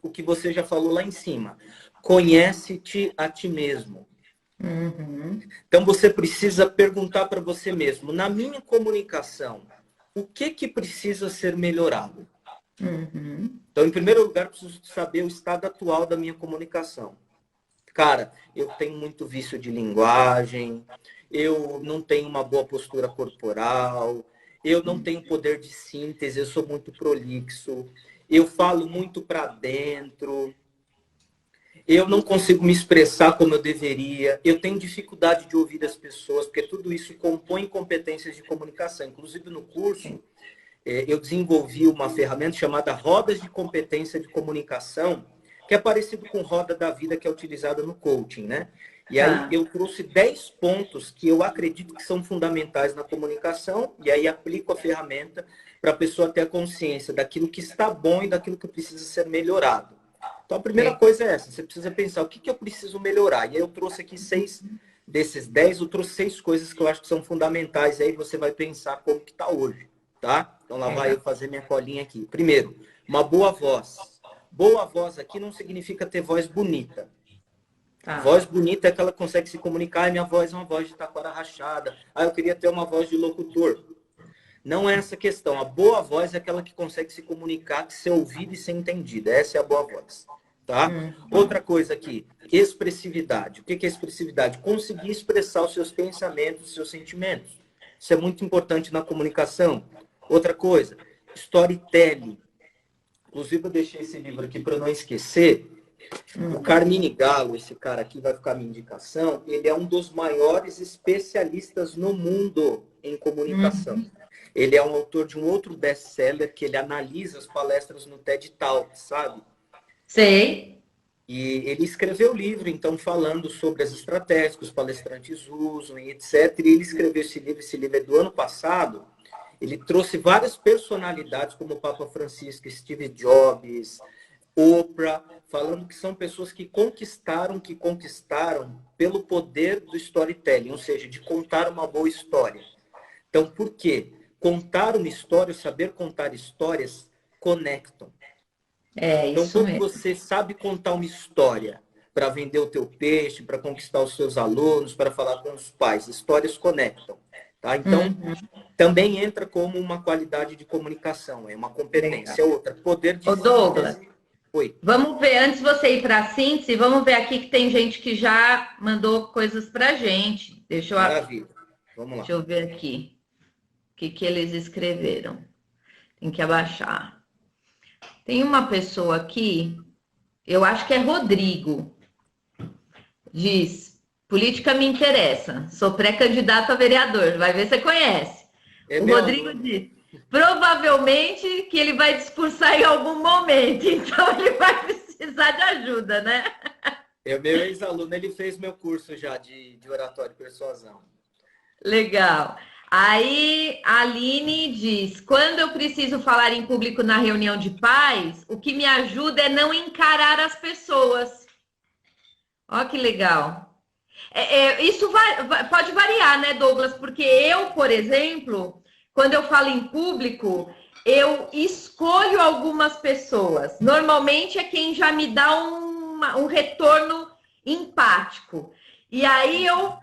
[SPEAKER 2] O que você já falou lá em cima. Conhece-te a ti mesmo.
[SPEAKER 1] Uhum,
[SPEAKER 2] Então, você precisa perguntar para você mesmo, na minha comunicação, o que que precisa ser melhorado?
[SPEAKER 1] uhum,
[SPEAKER 2] Então, em primeiro lugar, preciso saber o estado atual da minha comunicação. Cara, eu tenho muito vício de linguagem, eu não tenho uma boa postura corporal, eu não tenho poder de síntese, eu sou muito prolixo, eu falo muito para dentro, eu não consigo me expressar como eu deveria, eu tenho dificuldade de ouvir as pessoas, porque tudo isso compõe competências de comunicação. Inclusive, no curso,
[SPEAKER 1] sim.
[SPEAKER 2] eu desenvolvi uma ferramenta chamada Rodas de Competência de Comunicação, que é parecido com Roda da Vida, que é utilizada no coaching, né? E aí
[SPEAKER 1] Tá.
[SPEAKER 2] eu trouxe 10 pontos que eu acredito que são fundamentais na comunicação, e aí aplico a ferramenta para a pessoa ter a consciência daquilo que está bom e daquilo que precisa ser melhorado. Então, a primeira
[SPEAKER 1] É.
[SPEAKER 2] coisa é essa, você precisa pensar o que, que eu preciso melhorar. E aí eu trouxe aqui 6 desses 10, eu trouxe 6 coisas que eu acho que são fundamentais, e aí você vai pensar como que está hoje, tá? Então lá vai
[SPEAKER 1] Legal.
[SPEAKER 2] eu fazer minha colinha aqui. Primeiro, uma boa voz. Boa voz aqui não significa ter voz bonita.
[SPEAKER 1] Tá.
[SPEAKER 2] Voz bonita é que ela consegue se comunicar, e minha voz é uma voz de taquara rachada. Ah, eu queria ter uma voz de locutor. Não é essa a questão. A boa voz é aquela que consegue se comunicar, ser ouvida e ser entendida. Essa é a boa voz. Tá? Outra
[SPEAKER 1] Uhum.
[SPEAKER 2] coisa aqui, expressividade. O que é expressividade? Conseguir expressar os seus pensamentos, os seus sentimentos. Isso é muito importante na comunicação. Outra coisa, storytelling. Inclusive, eu deixei esse livro aqui para não esquecer. O
[SPEAKER 1] Uhum.
[SPEAKER 2] Carmine Gallo, esse cara aqui vai ficar minha indicação, ele é um dos maiores especialistas no mundo em comunicação.
[SPEAKER 1] Uhum.
[SPEAKER 2] Ele é um autor de um outro best-seller que ele analisa as palestras no TED Talk, sabe?
[SPEAKER 1] Sei.
[SPEAKER 2] E ele escreveu o livro, então, falando sobre as estratégias que os palestrantes usam e etc. E ele escreveu esse livro é do ano passado. Ele trouxe várias personalidades, como o Papa Francisco, Steve Jobs, Oprah, falando que são pessoas que conquistaram pelo poder do storytelling, ou seja, de contar uma boa história. Então, por quê? Contar uma história, saber contar histórias, conectam. Então,
[SPEAKER 1] Isso
[SPEAKER 2] quando
[SPEAKER 1] mesmo.
[SPEAKER 2] você sabe contar uma história para vender o teu peixe, para conquistar os seus alunos, para falar com os pais, histórias conectam. Tá? Então, também entra como uma qualidade de comunicação, é uma competência.
[SPEAKER 1] Legal.
[SPEAKER 2] Outra, poder de
[SPEAKER 1] Ô, Douglas,
[SPEAKER 2] síntese. Oi.
[SPEAKER 1] vamos ver, antes de você ir para a síntese, vamos ver aqui que tem gente que já mandou coisas para a gente.
[SPEAKER 2] Maravilha. Vamos lá.
[SPEAKER 1] Deixa eu ver aqui o que eles escreveram. Tem que abaixar. Tem uma pessoa aqui, eu acho que é Rodrigo, diz: política me interessa, sou pré-candidato a vereador, vai ver se você conhece.
[SPEAKER 2] É
[SPEAKER 1] O
[SPEAKER 2] meu
[SPEAKER 1] Rodrigo
[SPEAKER 2] aluno.
[SPEAKER 1] diz: provavelmente que ele vai discursar em algum momento, então ele vai precisar de ajuda, né?
[SPEAKER 2] É meu ex-aluno, ele fez meu curso já de oratório e persuasão.
[SPEAKER 1] Legal. Aí a Aline diz: quando eu preciso falar em público na reunião de pais, o que me ajuda é não encarar as pessoas. Ó, que legal. Isso pode variar, né, Douglas? Porque eu, por exemplo, quando eu falo em público, eu escolho algumas pessoas. Normalmente é quem já me dá um retorno empático. E aí eu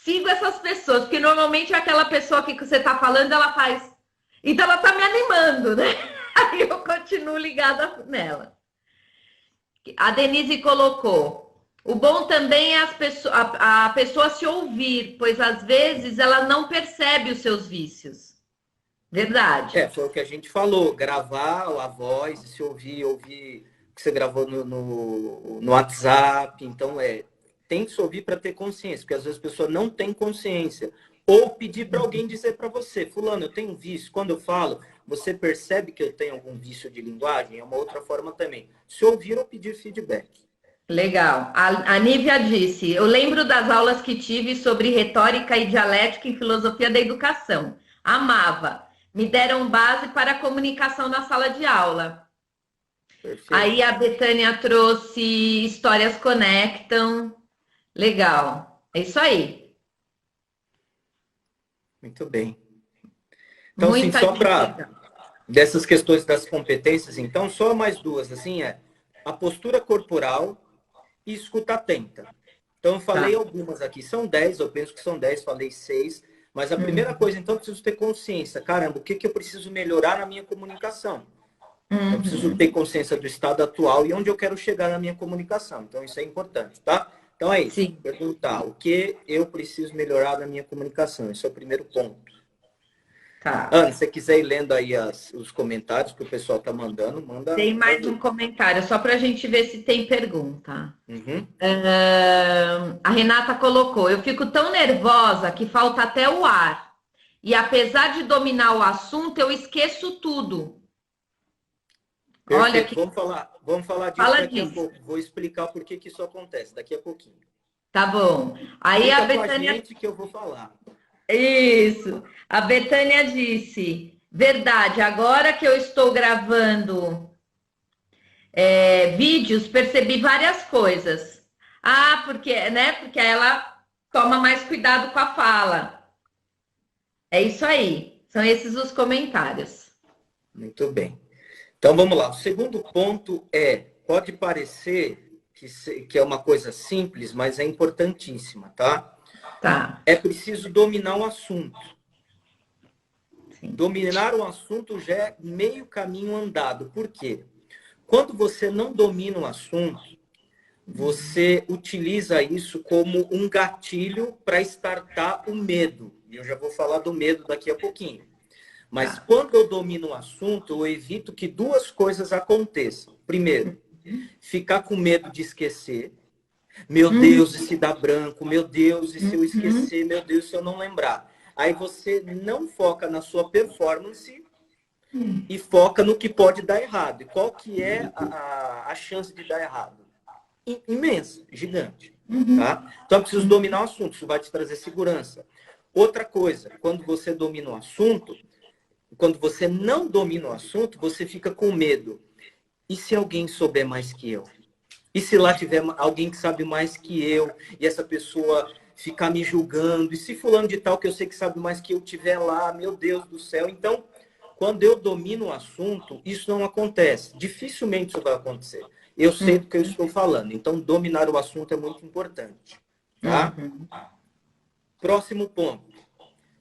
[SPEAKER 1] sigo essas pessoas, porque normalmente é aquela pessoa que você está falando, ela faz. Então ela está me animando, né? Aí eu continuo ligada nela. A Denise colocou: o bom também é a pessoa se ouvir, pois às vezes ela não percebe os seus vícios. Verdade.
[SPEAKER 2] Foi o que a gente falou, gravar a voz, se ouvir o que você gravou no WhatsApp. Então, tem que se ouvir para ter consciência, porque às vezes a pessoa não tem consciência. Ou pedir para alguém dizer para você: fulano, eu tenho um vício. Quando eu falo, você percebe que eu tenho algum vício de linguagem? É uma outra forma também. Se ouvir ou pedir feedback.
[SPEAKER 1] Legal. A Nívia disse: eu lembro das aulas que tive sobre retórica e dialética em filosofia da educação. Amava. Me deram base para a comunicação na sala de aula.
[SPEAKER 2] Perfeito.
[SPEAKER 1] Aí a Betânia trouxe Histórias Conectam. Legal. É isso aí.
[SPEAKER 2] Muito bem. Então, assim, só para dessas questões das competências, então, só mais duas, assim, a postura corporal e escuta atenta. Então, eu falei algumas aqui, são 10, eu penso que são 10, falei 6, mas a primeira coisa, então, eu preciso ter consciência. Caramba, o que eu preciso melhorar na minha comunicação? Eu preciso ter consciência do estado atual e onde eu quero chegar na minha comunicação. Então, isso é importante, tá? Então, é isso.
[SPEAKER 1] Sim.
[SPEAKER 2] Perguntar o que eu preciso melhorar na minha comunicação. Esse é o primeiro ponto.
[SPEAKER 1] Tá.
[SPEAKER 2] Ana, se você quiser ir lendo aí os comentários que o pessoal tá mandando, manda.
[SPEAKER 1] Tem mais um comentário, só para a gente ver se tem pergunta.
[SPEAKER 2] Uhum.
[SPEAKER 1] A Renata colocou: eu fico tão nervosa que falta até o ar. E apesar de dominar o assunto, eu esqueço tudo.
[SPEAKER 2] Perfeito.
[SPEAKER 1] Olha que...
[SPEAKER 2] Vamos falar disso
[SPEAKER 1] Fala
[SPEAKER 2] daqui
[SPEAKER 1] disso.
[SPEAKER 2] a pouco. Vou explicar por que isso acontece daqui a pouquinho.
[SPEAKER 1] Tá bom. Aí
[SPEAKER 2] Fica
[SPEAKER 1] a Betânia...
[SPEAKER 2] com a gente que eu vou falar.
[SPEAKER 1] Isso. A Betânia disse: verdade, agora que eu estou gravando vídeos, percebi várias coisas. Porque ela toma mais cuidado com a fala. É isso aí. São esses os comentários.
[SPEAKER 2] Muito bem. Então vamos lá. O segundo ponto pode parecer que é uma coisa simples, mas é importantíssima, tá?
[SPEAKER 1] Tá.
[SPEAKER 2] É preciso dominar o assunto.
[SPEAKER 1] Sim.
[SPEAKER 2] Dominar o assunto já é meio caminho andado. Por quê? Quando você não domina o assunto, você utiliza isso como um gatilho para startar o medo. E eu já vou falar do medo daqui a pouquinho. Mas quando eu domino o assunto, eu evito que duas coisas aconteçam. Primeiro, ficar com medo de esquecer. Meu Deus, e se dá branco? Meu Deus, e se eu esquecer? Meu Deus, se eu não lembrar? Aí você não foca na sua performance e foca no que pode dar errado. E qual que é a chance de dar errado? Imensa, gigante. Tá? Então, eu preciso dominar o assunto. Isso vai te trazer segurança. Outra coisa, quando você domina o assunto, quando você não domina o assunto, você fica com medo. E se alguém souber mais que eu? E se lá tiver alguém que sabe mais que eu, e essa pessoa ficar me julgando? E se fulano de tal, que eu sei que sabe mais que eu, tiver lá? Meu Deus do céu. Então, quando eu domino o assunto, isso não acontece. Dificilmente isso vai acontecer. Eu sei do que eu estou falando. Então, dominar o assunto é muito importante. Tá? Próximo ponto.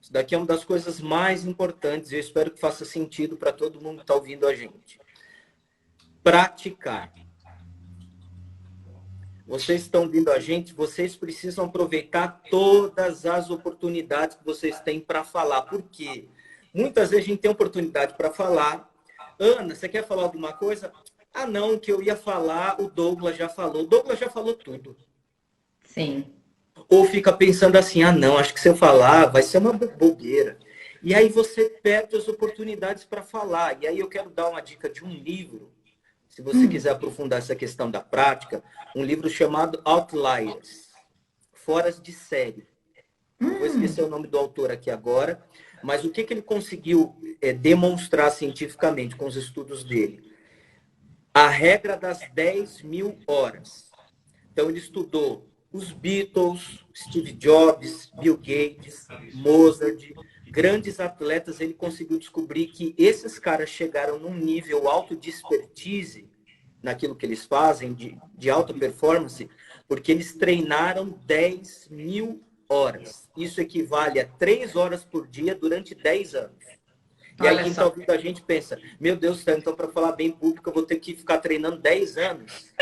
[SPEAKER 2] Isso daqui é uma das coisas mais importantes. E eu espero que faça sentido para todo mundo que está ouvindo a gente. Praticar. Vocês estão vindo a gente, vocês precisam aproveitar todas as oportunidades que vocês têm para falar. Por quê? Muitas vezes a gente tem oportunidade para falar. Ana, você quer falar alguma coisa? Ah, não, que eu ia falar, o Douglas já falou. O Douglas já falou tudo.
[SPEAKER 1] Sim.
[SPEAKER 2] Ou fica pensando assim, ah, não, acho que se eu falar vai ser uma bobeira. E aí você perde as oportunidades para falar. E aí eu quero dar uma dica de um livro. Se você quiser aprofundar essa questão da prática, um livro chamado Outliers, Foras de Série. Vou esquecer o nome do autor aqui agora, mas o que ele conseguiu demonstrar cientificamente com os estudos dele? A regra das 10.000 horas. Então, ele estudou os Beatles, Steve Jobs, Bill Gates, Mozart, grandes atletas. Ele conseguiu descobrir que esses caras chegaram num nível alto de expertise naquilo que eles fazem, de alta performance, porque eles treinaram 10.000 horas. Isso equivale a 3 horas por dia durante 10 anos. E aí, quem está ouvindo a gente pensa, meu Deus do céu, então para falar bem público, eu vou ter que ficar treinando 10 anos.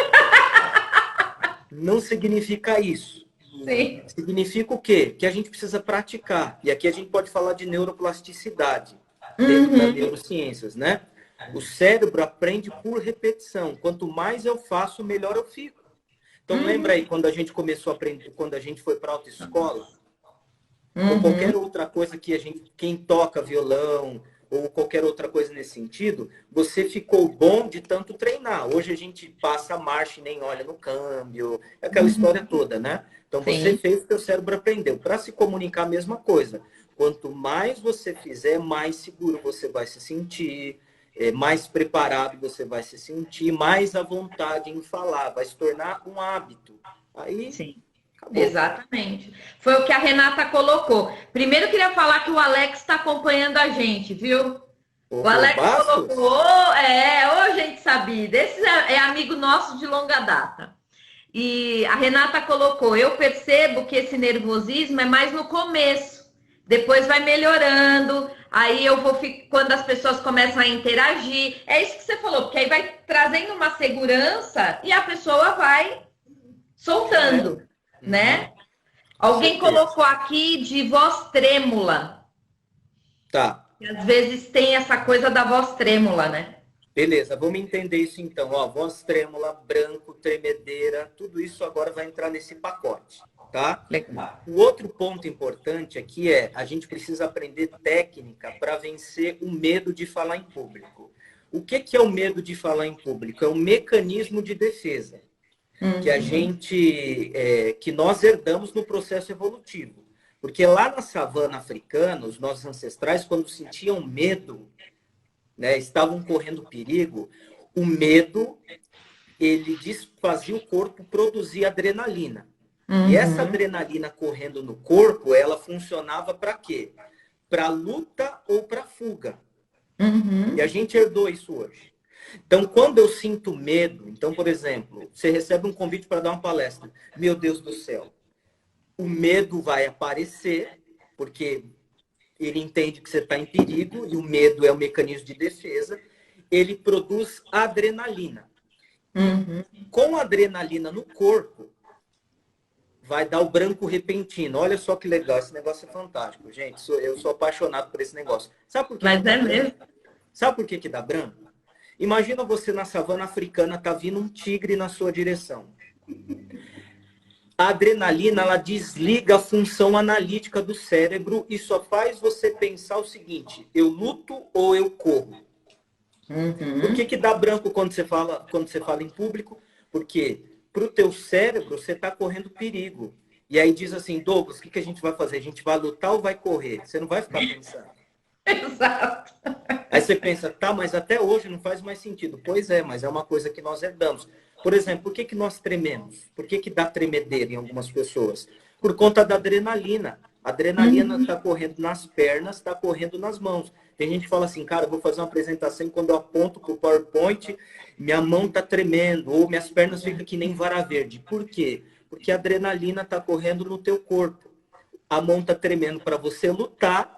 [SPEAKER 2] Não significa isso.
[SPEAKER 1] Sim.
[SPEAKER 2] Significa o quê? Que a gente precisa praticar. E aqui a gente pode falar de neuroplasticidade, dentro das neurociências, né? O cérebro aprende por repetição. Quanto mais eu faço, melhor eu fico. Então, lembra aí quando a gente começou a aprender, quando a gente foi para a autoescola? Ou qualquer outra coisa que quem toca violão, ou qualquer outra coisa nesse sentido, você ficou bom de tanto treinar. Hoje a gente passa a marcha e nem olha no câmbio, aquela história toda, né? Então você fez o que o cérebro aprendeu. Para se comunicar, a mesma coisa. Quanto mais você fizer, mais seguro você vai se sentir, mais preparado você vai se sentir, mais à vontade em falar, vai se tornar um hábito. Aí,
[SPEAKER 1] Sim.
[SPEAKER 2] acabou.
[SPEAKER 1] Exatamente. Foi o que a Renata colocou. Primeiro, eu queria falar que o Alex está acompanhando a gente, viu? O Alex colocou, gente sabida. Esse é amigo nosso de longa data. E a Renata colocou, eu percebo que esse nervosismo é mais no começo. Depois vai melhorando. Aí eu vou quando as pessoas começam a interagir. É isso que você falou, porque aí vai trazendo uma segurança e a pessoa vai soltando, né? Alguém colocou aqui de voz trêmula.
[SPEAKER 2] Tá.
[SPEAKER 1] E às vezes tem essa coisa da voz trêmula, né?
[SPEAKER 2] Beleza, vamos entender isso então. Ó, voz trêmula, branco, tremedeira, tudo isso agora vai entrar nesse pacote, tá?
[SPEAKER 1] Legal.
[SPEAKER 2] O outro ponto importante aqui é a gente precisa aprender técnica para vencer o medo de falar em público. O que é o medo de falar em público? É um mecanismo de defesa que a gente, que nós herdamos no processo evolutivo. Porque lá na savana africana, os nossos ancestrais, quando sentiam medo, né, estavam correndo perigo, o medo, ele fazia o corpo produzir adrenalina. E essa adrenalina correndo no corpo, ela funcionava para quê? Para luta ou para fuga. E a gente herdou isso hoje. Então, quando eu sinto medo, então, por exemplo, você recebe um convite para dar uma palestra. Meu Deus do céu. O medo vai aparecer, porque ele entende que você está em perigo, e o medo é um mecanismo de defesa. Ele produz adrenalina. Com a adrenalina no corpo, vai dar o branco repentino. Olha só que legal, esse negócio é fantástico, gente. Eu sou apaixonado por esse negócio. Sabe por que
[SPEAKER 1] Mas
[SPEAKER 2] dá
[SPEAKER 1] é
[SPEAKER 2] branco?
[SPEAKER 1] mesmo?
[SPEAKER 2] Sabe por que dá branco? Imagina você na savana africana, tá vindo um tigre na sua direção. A adrenalina, ela desliga a função analítica do cérebro e só faz você pensar o seguinte: eu luto ou eu corro? Por que dá branco quando você fala em público? Porque para o teu cérebro, você está correndo perigo. E aí diz assim, Douglas, o que a gente vai fazer? A gente vai lutar ou vai correr? Você não vai ficar pensando.
[SPEAKER 1] Exato.
[SPEAKER 2] Aí você pensa, tá, mas até hoje não faz mais sentido. Pois é, mas é uma coisa que nós herdamos. Por exemplo, por que que nós trememos? Por que que dá tremedeira em algumas pessoas? Por conta da adrenalina. A adrenalina está correndo nas pernas, está correndo nas mãos. Tem gente que fala assim, cara, eu vou fazer uma apresentação e quando eu aponto para o PowerPoint, minha mão está tremendo, ou minhas pernas ficam que nem vara verde. Por quê? Porque a adrenalina está correndo no teu corpo. A mão está tremendo para você lutar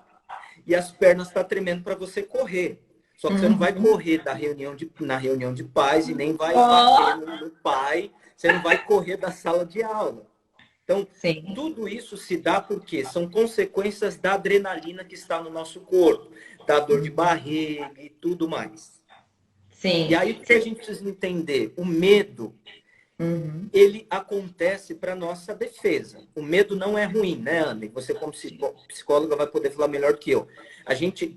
[SPEAKER 2] e as pernas estão tremendo para você correr. Só que você não vai correr na reunião de pais e nem vai bater no pai, você não vai correr da sala de aula. Então,
[SPEAKER 1] Sim.
[SPEAKER 2] tudo isso se dá porque são consequências da adrenalina que está no nosso corpo, da dor de barriga e tudo mais.
[SPEAKER 1] Sim.
[SPEAKER 2] E aí o que a gente precisa entender? O medo, ele acontece para nossa defesa. O medo não é ruim, né, Ana? Você como psicóloga vai poder falar melhor que eu.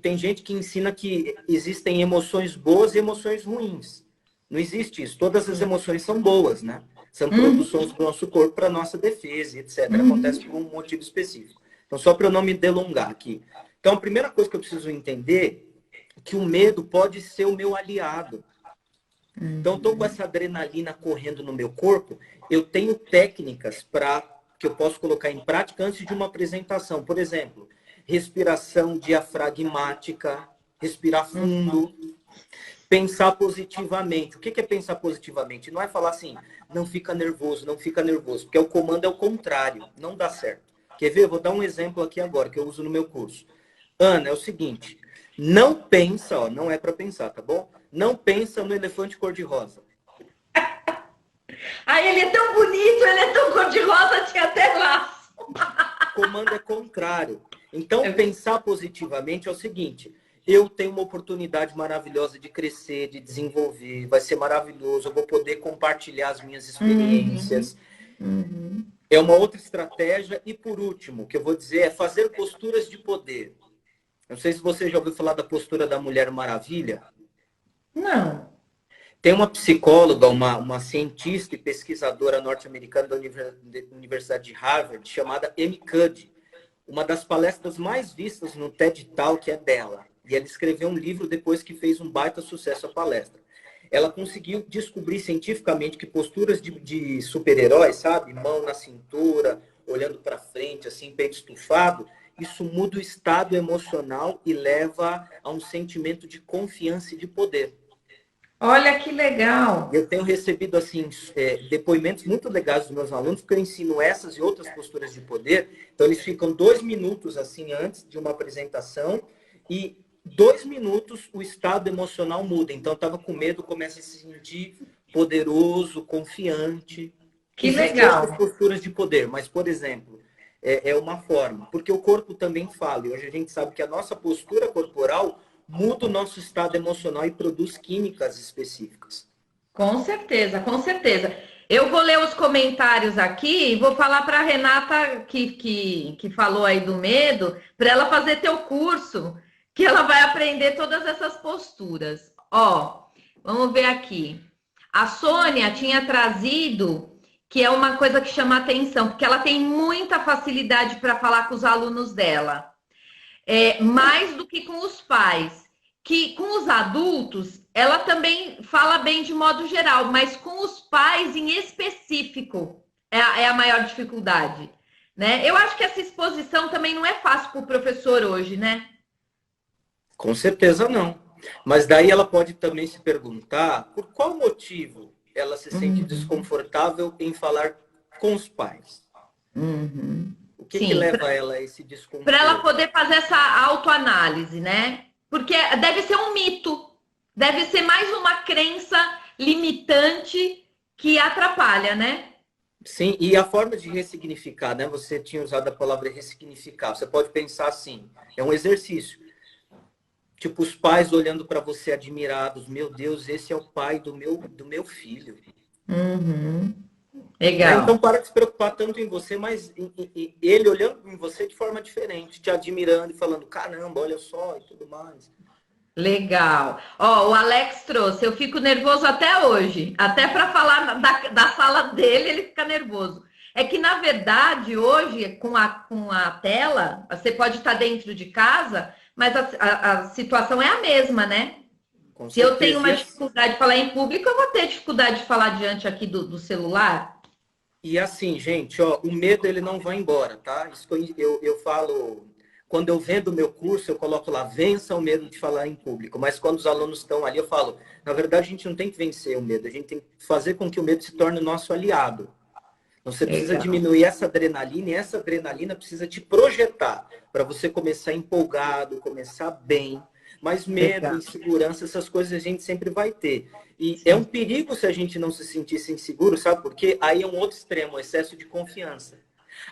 [SPEAKER 2] Tem gente que ensina que existem emoções boas e emoções ruins. Não existe isso. Todas as emoções são boas, né? São produções do nosso corpo para nossa defesa, etc. Acontece por um motivo específico. Então, só para eu não me delongar aqui. Então, a primeira coisa que eu preciso entender é que o medo pode ser o meu aliado. Então, estou com essa adrenalina correndo no meu corpo, eu tenho técnicas que eu posso colocar em prática antes de uma apresentação. Por exemplo, respiração diafragmática, respirar fundo, pensar positivamente. O que é pensar positivamente? Não é falar assim, não fica nervoso, não fica nervoso, porque o comando é o contrário, não dá certo. Quer ver? Eu vou dar um exemplo aqui agora, que eu uso no meu curso. Ana, é o seguinte, não pensa, ó, não é para pensar, tá bom? Não pensa no elefante cor-de-rosa.
[SPEAKER 1] Ai, ele é tão bonito, ele é tão cor-de-rosa, tinha até laço.
[SPEAKER 2] O comando é contrário. Então, pensar positivamente é o seguinte, eu tenho uma oportunidade maravilhosa de crescer, de desenvolver, vai ser maravilhoso, eu vou poder compartilhar as minhas experiências. É uma outra estratégia. E por último, o que eu vou dizer é fazer posturas de poder. Não sei se você já ouviu falar da postura da Mulher Maravilha.
[SPEAKER 1] Não.
[SPEAKER 2] Tem uma psicóloga, uma cientista e pesquisadora norte-americana da Universidade de Harvard, chamada Amy Cuddy. Uma das palestras mais vistas no TED Talk é dela. E ela escreveu um livro depois que fez um baita sucesso a palestra. Ela conseguiu descobrir cientificamente que posturas de super-heróis, sabe? Mão na cintura, olhando para frente, assim, peito estufado, isso muda o estado emocional e leva a um sentimento de confiança e de poder.
[SPEAKER 1] Olha que legal.
[SPEAKER 2] Eu tenho recebido assim depoimentos muito legais dos meus alunos, porque eu ensino essas e outras posturas de poder. Então, eles ficam 2 minutos assim antes de uma apresentação e 2 minutos o estado emocional muda. Então, estava com medo, começa a se sentir poderoso, confiante.
[SPEAKER 1] Que
[SPEAKER 2] Existem
[SPEAKER 1] legal.
[SPEAKER 2] outras posturas de poder, mas, por exemplo, é uma forma. Porque o corpo também fala. E hoje a gente sabe que a nossa postura corporal muda o nosso estado emocional e produz químicas específicas.
[SPEAKER 1] Com certeza, com certeza. Eu vou ler os comentários aqui e vou falar para a Renata, que falou aí do medo, para ela fazer teu curso, que ela vai aprender todas essas posturas. Ó, vamos ver aqui. A Sônia tinha trazido, que é uma coisa que chama atenção, porque ela tem muita facilidade para falar com os alunos dela. Mais do que com os pais, que com os adultos ela também fala bem de modo geral, mas com os pais em específico é a maior dificuldade, né? Eu acho que essa exposição também não é fácil para o professor hoje, né?
[SPEAKER 2] Com certeza não. Mas daí ela pode também se perguntar por qual motivo ela se sente desconfortável em falar com os pais. O que leva ela a esse desconforto?
[SPEAKER 1] Para ela poder fazer essa autoanálise, né? Porque deve ser um mito, deve ser mais uma crença limitante que atrapalha, né?
[SPEAKER 2] Sim, e a forma de ressignificar, né? Você tinha usado a palavra ressignificar. Você pode pensar assim, é um exercício. Tipo, os pais olhando para você admirados. Meu Deus, esse é o pai do meu filho.
[SPEAKER 1] Legal.
[SPEAKER 2] Então, para de se preocupar tanto em você, mas ele olhando em você de forma diferente, te admirando e falando, caramba, olha só, e tudo mais.
[SPEAKER 1] Legal. Ó, o Alex trouxe, eu fico nervoso até hoje. Até para falar da sala dele, ele fica nervoso. É que, na verdade, hoje, com a tela, você pode estar dentro de casa, mas a situação é a mesma, né?
[SPEAKER 2] Com
[SPEAKER 1] Se eu tenho
[SPEAKER 2] certeza.
[SPEAKER 1] uma dificuldade de falar em público, eu vou ter dificuldade de falar diante aqui do celular.
[SPEAKER 2] E assim, gente, ó, o medo ele não vai embora, tá? Isso que eu falo, quando eu vendo o meu curso, eu coloco lá, vença o medo de falar em público. Mas quando os alunos estão ali, eu falo, na verdade, a gente não tem que vencer o medo, a gente tem que fazer com que o medo se torne o nosso aliado. Então, você precisa
[SPEAKER 1] Legal.
[SPEAKER 2] diminuir essa adrenalina e essa adrenalina precisa te projetar para você começar empolgado, começar bem. Mas medo,
[SPEAKER 1] Legal.
[SPEAKER 2] insegurança, essas coisas a gente sempre vai ter. E é um
[SPEAKER 1] Sim.
[SPEAKER 2] perigo se a gente não se sentisse inseguro, sabe? Porque aí é um outro extremo, o excesso de confiança.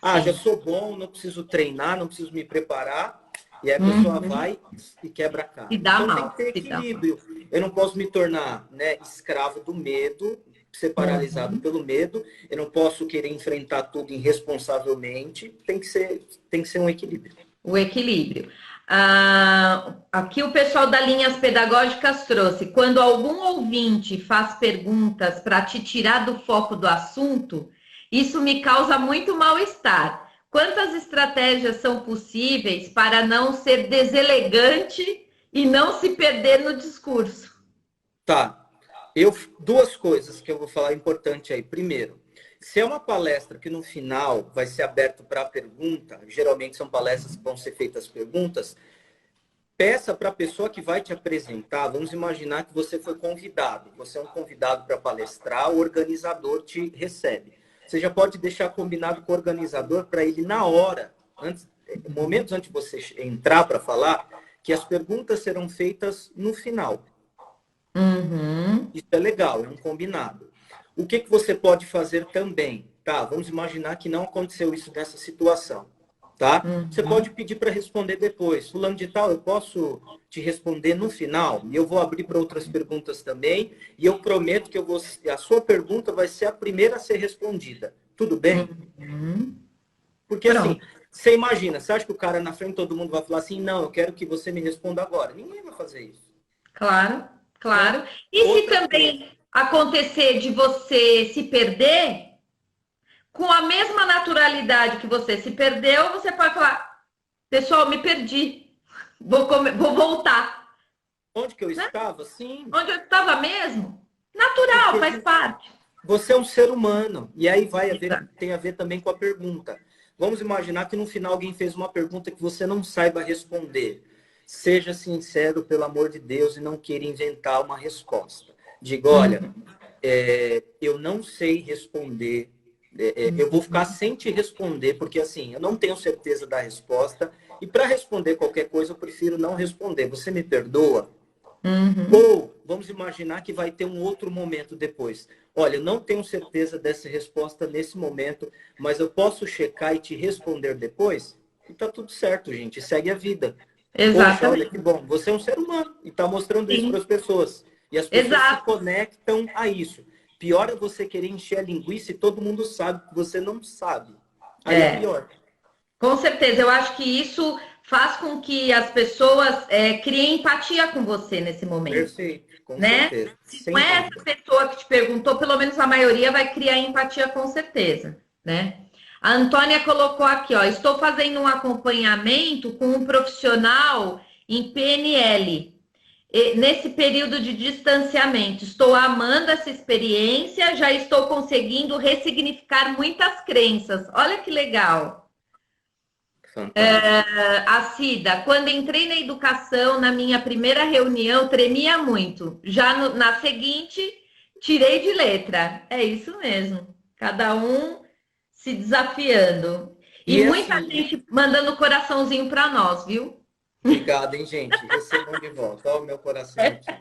[SPEAKER 2] Ah, já
[SPEAKER 1] Sim.
[SPEAKER 2] sou bom, não preciso treinar, não preciso me preparar. E aí a pessoa
[SPEAKER 1] Uhum.
[SPEAKER 2] vai e quebra a
[SPEAKER 1] Se
[SPEAKER 2] cara.
[SPEAKER 1] dá
[SPEAKER 2] Então tem que
[SPEAKER 1] mal.
[SPEAKER 2] ter
[SPEAKER 1] Se dá mal.
[SPEAKER 2] equilíbrio. Eu não posso me tornar, né, escravo do medo, ser paralisado
[SPEAKER 1] Uhum.
[SPEAKER 2] pelo medo. Eu não posso querer enfrentar tudo irresponsavelmente. Tem que ser um equilíbrio.
[SPEAKER 1] O equilíbrio. Aqui o pessoal da Linhas Pedagógicas trouxe: quando algum ouvinte faz perguntas para te tirar do foco do assunto, isso me causa muito mal-estar. Quantas estratégias são possíveis para não ser deselegante e não se perder no discurso?
[SPEAKER 2] Tá. Duas coisas que eu vou falar importante aí. Primeiro, se é uma palestra que no final vai ser aberto para pergunta, geralmente são palestras que vão ser feitas perguntas, peça para a pessoa que vai te apresentar, vamos imaginar que você foi convidado, você é um convidado para palestrar, o organizador te recebe. Você já pode deixar combinado com o organizador para ele na hora, momentos antes de você entrar para falar, que as perguntas serão feitas no final.
[SPEAKER 1] Uhum.
[SPEAKER 2] Isso é legal, é um combinado. O que você pode fazer também? Tá, vamos imaginar que não aconteceu isso nessa situação, tá? Você pode
[SPEAKER 1] Uhum.
[SPEAKER 2] pedir para responder depois. Fulano de tal, eu posso te responder no final? E eu vou abrir para outras perguntas também. E eu prometo que a sua pergunta vai ser a primeira a ser respondida. Tudo bem?
[SPEAKER 1] Uhum.
[SPEAKER 2] Porque assim,
[SPEAKER 1] Pronto.
[SPEAKER 2] você imagina, você acha que o cara na frente todo mundo vai falar assim, não, eu quero que você me responda agora. Ninguém vai fazer isso,
[SPEAKER 1] Claro,
[SPEAKER 2] né?
[SPEAKER 1] claro. E se
[SPEAKER 2] Outra coisa.
[SPEAKER 1] também acontecer de você se perder, com a mesma naturalidade que você se perdeu, você pode falar: pessoal, me perdi, vou voltar.
[SPEAKER 2] Onde que eu
[SPEAKER 1] Né?
[SPEAKER 2] estava? Sim,
[SPEAKER 1] Onde eu estava mesmo? Natural,
[SPEAKER 2] porque
[SPEAKER 1] faz parte.
[SPEAKER 2] você é um ser humano. E aí
[SPEAKER 1] Exato.
[SPEAKER 2] tem a ver também com a pergunta. Vamos imaginar que no final alguém fez uma pergunta que você não saiba responder. Seja sincero, pelo amor de Deus, e não queira inventar uma resposta. Diga, olha,
[SPEAKER 1] Uhum,
[SPEAKER 2] eu não sei responder. Eu vou ficar
[SPEAKER 1] uhum,
[SPEAKER 2] sem te responder, porque assim, eu não tenho certeza da resposta. E para responder qualquer coisa, eu prefiro não responder. Você me perdoa?
[SPEAKER 1] uhum.
[SPEAKER 2] Ou vamos imaginar que vai ter um outro momento depois. Olha, eu não tenho certeza dessa resposta nesse momento, mas eu posso checar e te responder depois? E tá tudo certo, gente. Segue a vida. Poxa, olha que
[SPEAKER 1] Exatamente.
[SPEAKER 2] bom. Você é um ser humano e está mostrando isso para
[SPEAKER 1] Sim,
[SPEAKER 2] as pessoas. E as pessoas se
[SPEAKER 1] exato.
[SPEAKER 2] conectam a isso. Pior é você querer encher a linguiça e todo mundo sabe que você não sabe. Aí é
[SPEAKER 1] É,
[SPEAKER 2] pior.
[SPEAKER 1] com certeza. Eu acho que isso faz com que as pessoas criem empatia com você nesse momento.
[SPEAKER 2] Perfeito, com
[SPEAKER 1] Né?
[SPEAKER 2] certeza.
[SPEAKER 1] Se não
[SPEAKER 2] Sem
[SPEAKER 1] é essa
[SPEAKER 2] dúvida.
[SPEAKER 1] pessoa que te perguntou, pelo menos a maioria vai criar empatia com certeza, né? A Antônia colocou aqui, ó, estou fazendo um acompanhamento com um profissional em PNL. Nesse período de distanciamento, estou amando essa experiência, já estou conseguindo ressignificar muitas crenças. Olha que legal.
[SPEAKER 2] Fantástico.
[SPEAKER 1] A Cida, quando entrei na educação, na minha primeira reunião, tremia muito. Já na seguinte, tirei de letra. É isso mesmo. Cada um se desafiando. E
[SPEAKER 2] E
[SPEAKER 1] muita
[SPEAKER 2] assim,
[SPEAKER 1] gente mandando coraçãozinho para nós, viu?
[SPEAKER 2] obrigado, hein, gente? Recebam de volta. Olha o meu coração aqui.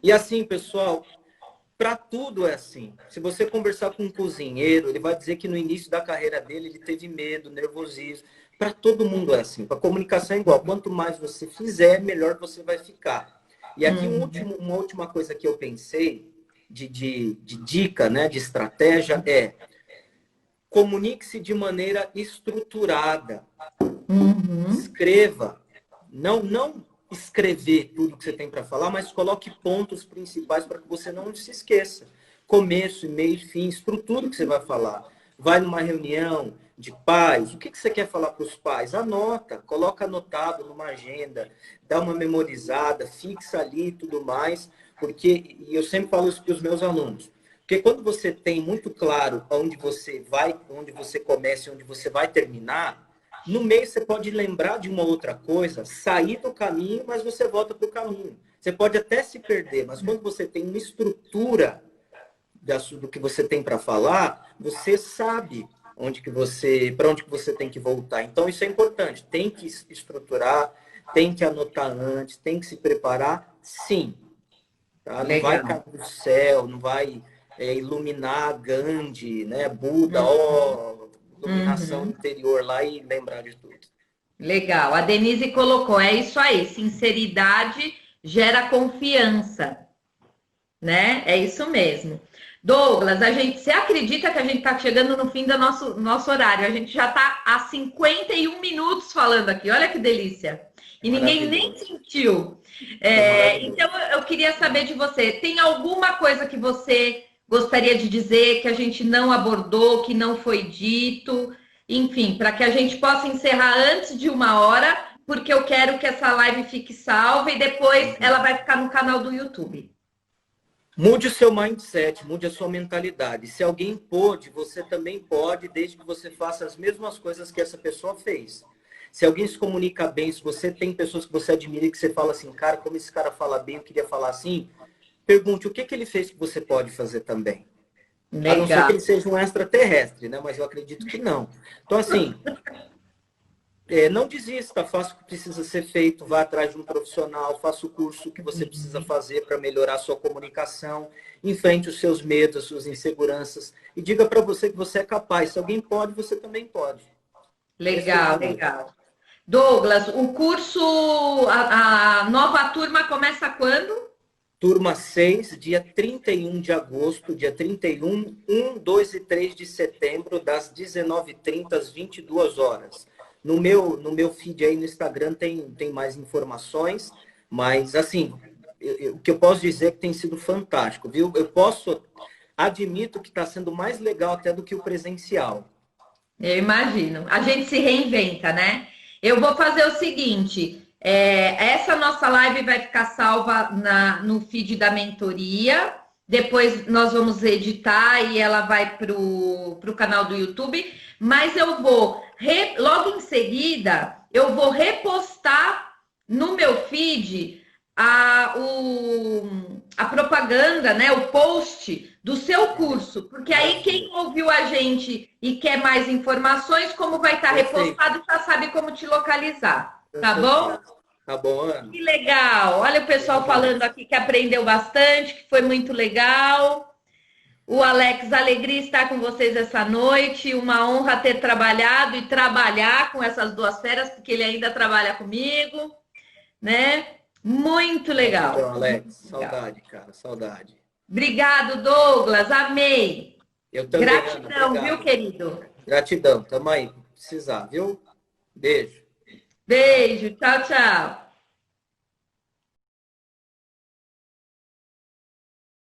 [SPEAKER 2] E assim, pessoal, para tudo é assim. Se você conversar com um cozinheiro, ele vai dizer que no início da carreira dele ele teve medo, nervosismo. Para todo mundo é assim. Para comunicação é igual. Quanto mais você fizer, melhor você vai ficar. E aqui
[SPEAKER 1] Uhum,
[SPEAKER 2] uma última coisa que eu pensei de dica, né, de estratégia é comunique-se de maneira estruturada.
[SPEAKER 1] uhum.
[SPEAKER 2] Escreva. Não escrever tudo que você tem para falar, mas coloque pontos principais para que você não se esqueça. Começo, meio, fim, estrutura o que você vai falar. Vai numa reunião, de pais, o que você quer falar para os pais? Anota, coloca anotado numa agenda, dá uma memorizada, fixa ali e tudo mais, porque, e eu sempre falo isso para os meus alunos, porque quando você tem muito claro onde você vai, onde você começa e onde você vai terminar, no meio você pode lembrar de uma outra coisa, sair do caminho, mas você volta para o caminho. Você pode até se perder, mas quando você tem uma estrutura do que você tem para falar, você sabe para onde que você tem que voltar. Então isso é importante. Tem que estruturar, tem que anotar antes, tem que se preparar, sim. Tá? Não vai
[SPEAKER 1] Legal.
[SPEAKER 2] cair do céu, não vai iluminar Gandhi, né? Buda,
[SPEAKER 1] Uhum.
[SPEAKER 2] iluminação
[SPEAKER 1] Uhum.
[SPEAKER 2] interior lá e lembrar de tudo.
[SPEAKER 1] Legal. A Denise colocou, é isso aí, sinceridade gera confiança, né? É isso mesmo. Douglas, você acredita que a gente está chegando no fim do nosso horário? A gente já está há 51 minutos falando aqui, olha que delícia. E ninguém nem
[SPEAKER 2] Maravilhoso.
[SPEAKER 1] sentiu.
[SPEAKER 2] Foi maravilhoso.
[SPEAKER 1] Então, eu queria saber de você, tem alguma coisa que você gostaria de dizer que a gente não abordou, que não foi dito? Enfim, para que a gente possa encerrar antes de 1 hora, porque eu quero que essa live fique salva e depois ela vai ficar no canal do YouTube.
[SPEAKER 2] Mude o seu mindset, mude a sua mentalidade. Se alguém pôde, você também pode, desde que você faça as mesmas coisas que essa pessoa fez. Se alguém se comunica bem, se você tem pessoas que você admira e que você fala assim, cara, como esse cara fala bem, eu queria falar assim, pergunte o que que ele fez que você pode fazer também. A não ser que
[SPEAKER 1] Legal.
[SPEAKER 2] ele seja um extraterrestre, né? Mas eu acredito que não. Então, assim, não desista, faça o que precisa ser feito, vá atrás de um profissional, faça o curso que você precisa fazer para melhorar a sua comunicação, enfrente os seus medos, as suas inseguranças e diga para você que você é capaz. Se alguém pode, você também pode. Esse é o
[SPEAKER 1] Legal,
[SPEAKER 2] caminho.
[SPEAKER 1] legal. Douglas, o curso, a nova turma começa quando?
[SPEAKER 2] Turma 6, dia 31 de agosto, dia 31, 2 e 3 de setembro, das 19h30 às 22 horas. No meu feed aí no Instagram tem mais informações, mas assim, o que eu posso dizer é que tem sido fantástico, viu? Admito que está sendo mais legal até do que o presencial.
[SPEAKER 1] Eu imagino. A gente se reinventa, né? Eu vou fazer o seguinte: essa nossa live vai ficar salva no feed da mentoria. Depois nós vamos editar e ela vai para o canal do YouTube. Mas eu vou, logo em seguida, eu vou repostar no meu feed a propaganda, né, o post do seu curso, porque aí quem ouviu a gente e quer mais informações, como vai estar
[SPEAKER 2] Perfeito,
[SPEAKER 1] repostado, já sabe como te localizar,
[SPEAKER 2] com
[SPEAKER 1] tá bom?
[SPEAKER 2] certeza. Tá bom, Ana?
[SPEAKER 1] Que legal! Olha o
[SPEAKER 2] Bom
[SPEAKER 1] pessoal falando
[SPEAKER 2] demais.
[SPEAKER 1] aqui que aprendeu bastante, que foi muito legal. O Alex, alegria estar com vocês essa noite. Uma honra ter trabalhado e trabalhar com essas duas feras, porque ele ainda trabalha comigo, né? Muito
[SPEAKER 2] Gratidão,
[SPEAKER 1] legal.
[SPEAKER 2] Alex.
[SPEAKER 1] Legal.
[SPEAKER 2] Saudade, cara, saudade.
[SPEAKER 1] Obrigado, Douglas. Amei.
[SPEAKER 2] Eu também, Ana.
[SPEAKER 1] Gratidão, viu,
[SPEAKER 2] Obrigado.
[SPEAKER 1] querido?
[SPEAKER 2] Gratidão. Tamo aí. Precisar, viu? Beijo. Tchau.
[SPEAKER 1] Beijo. Tchau, tchau.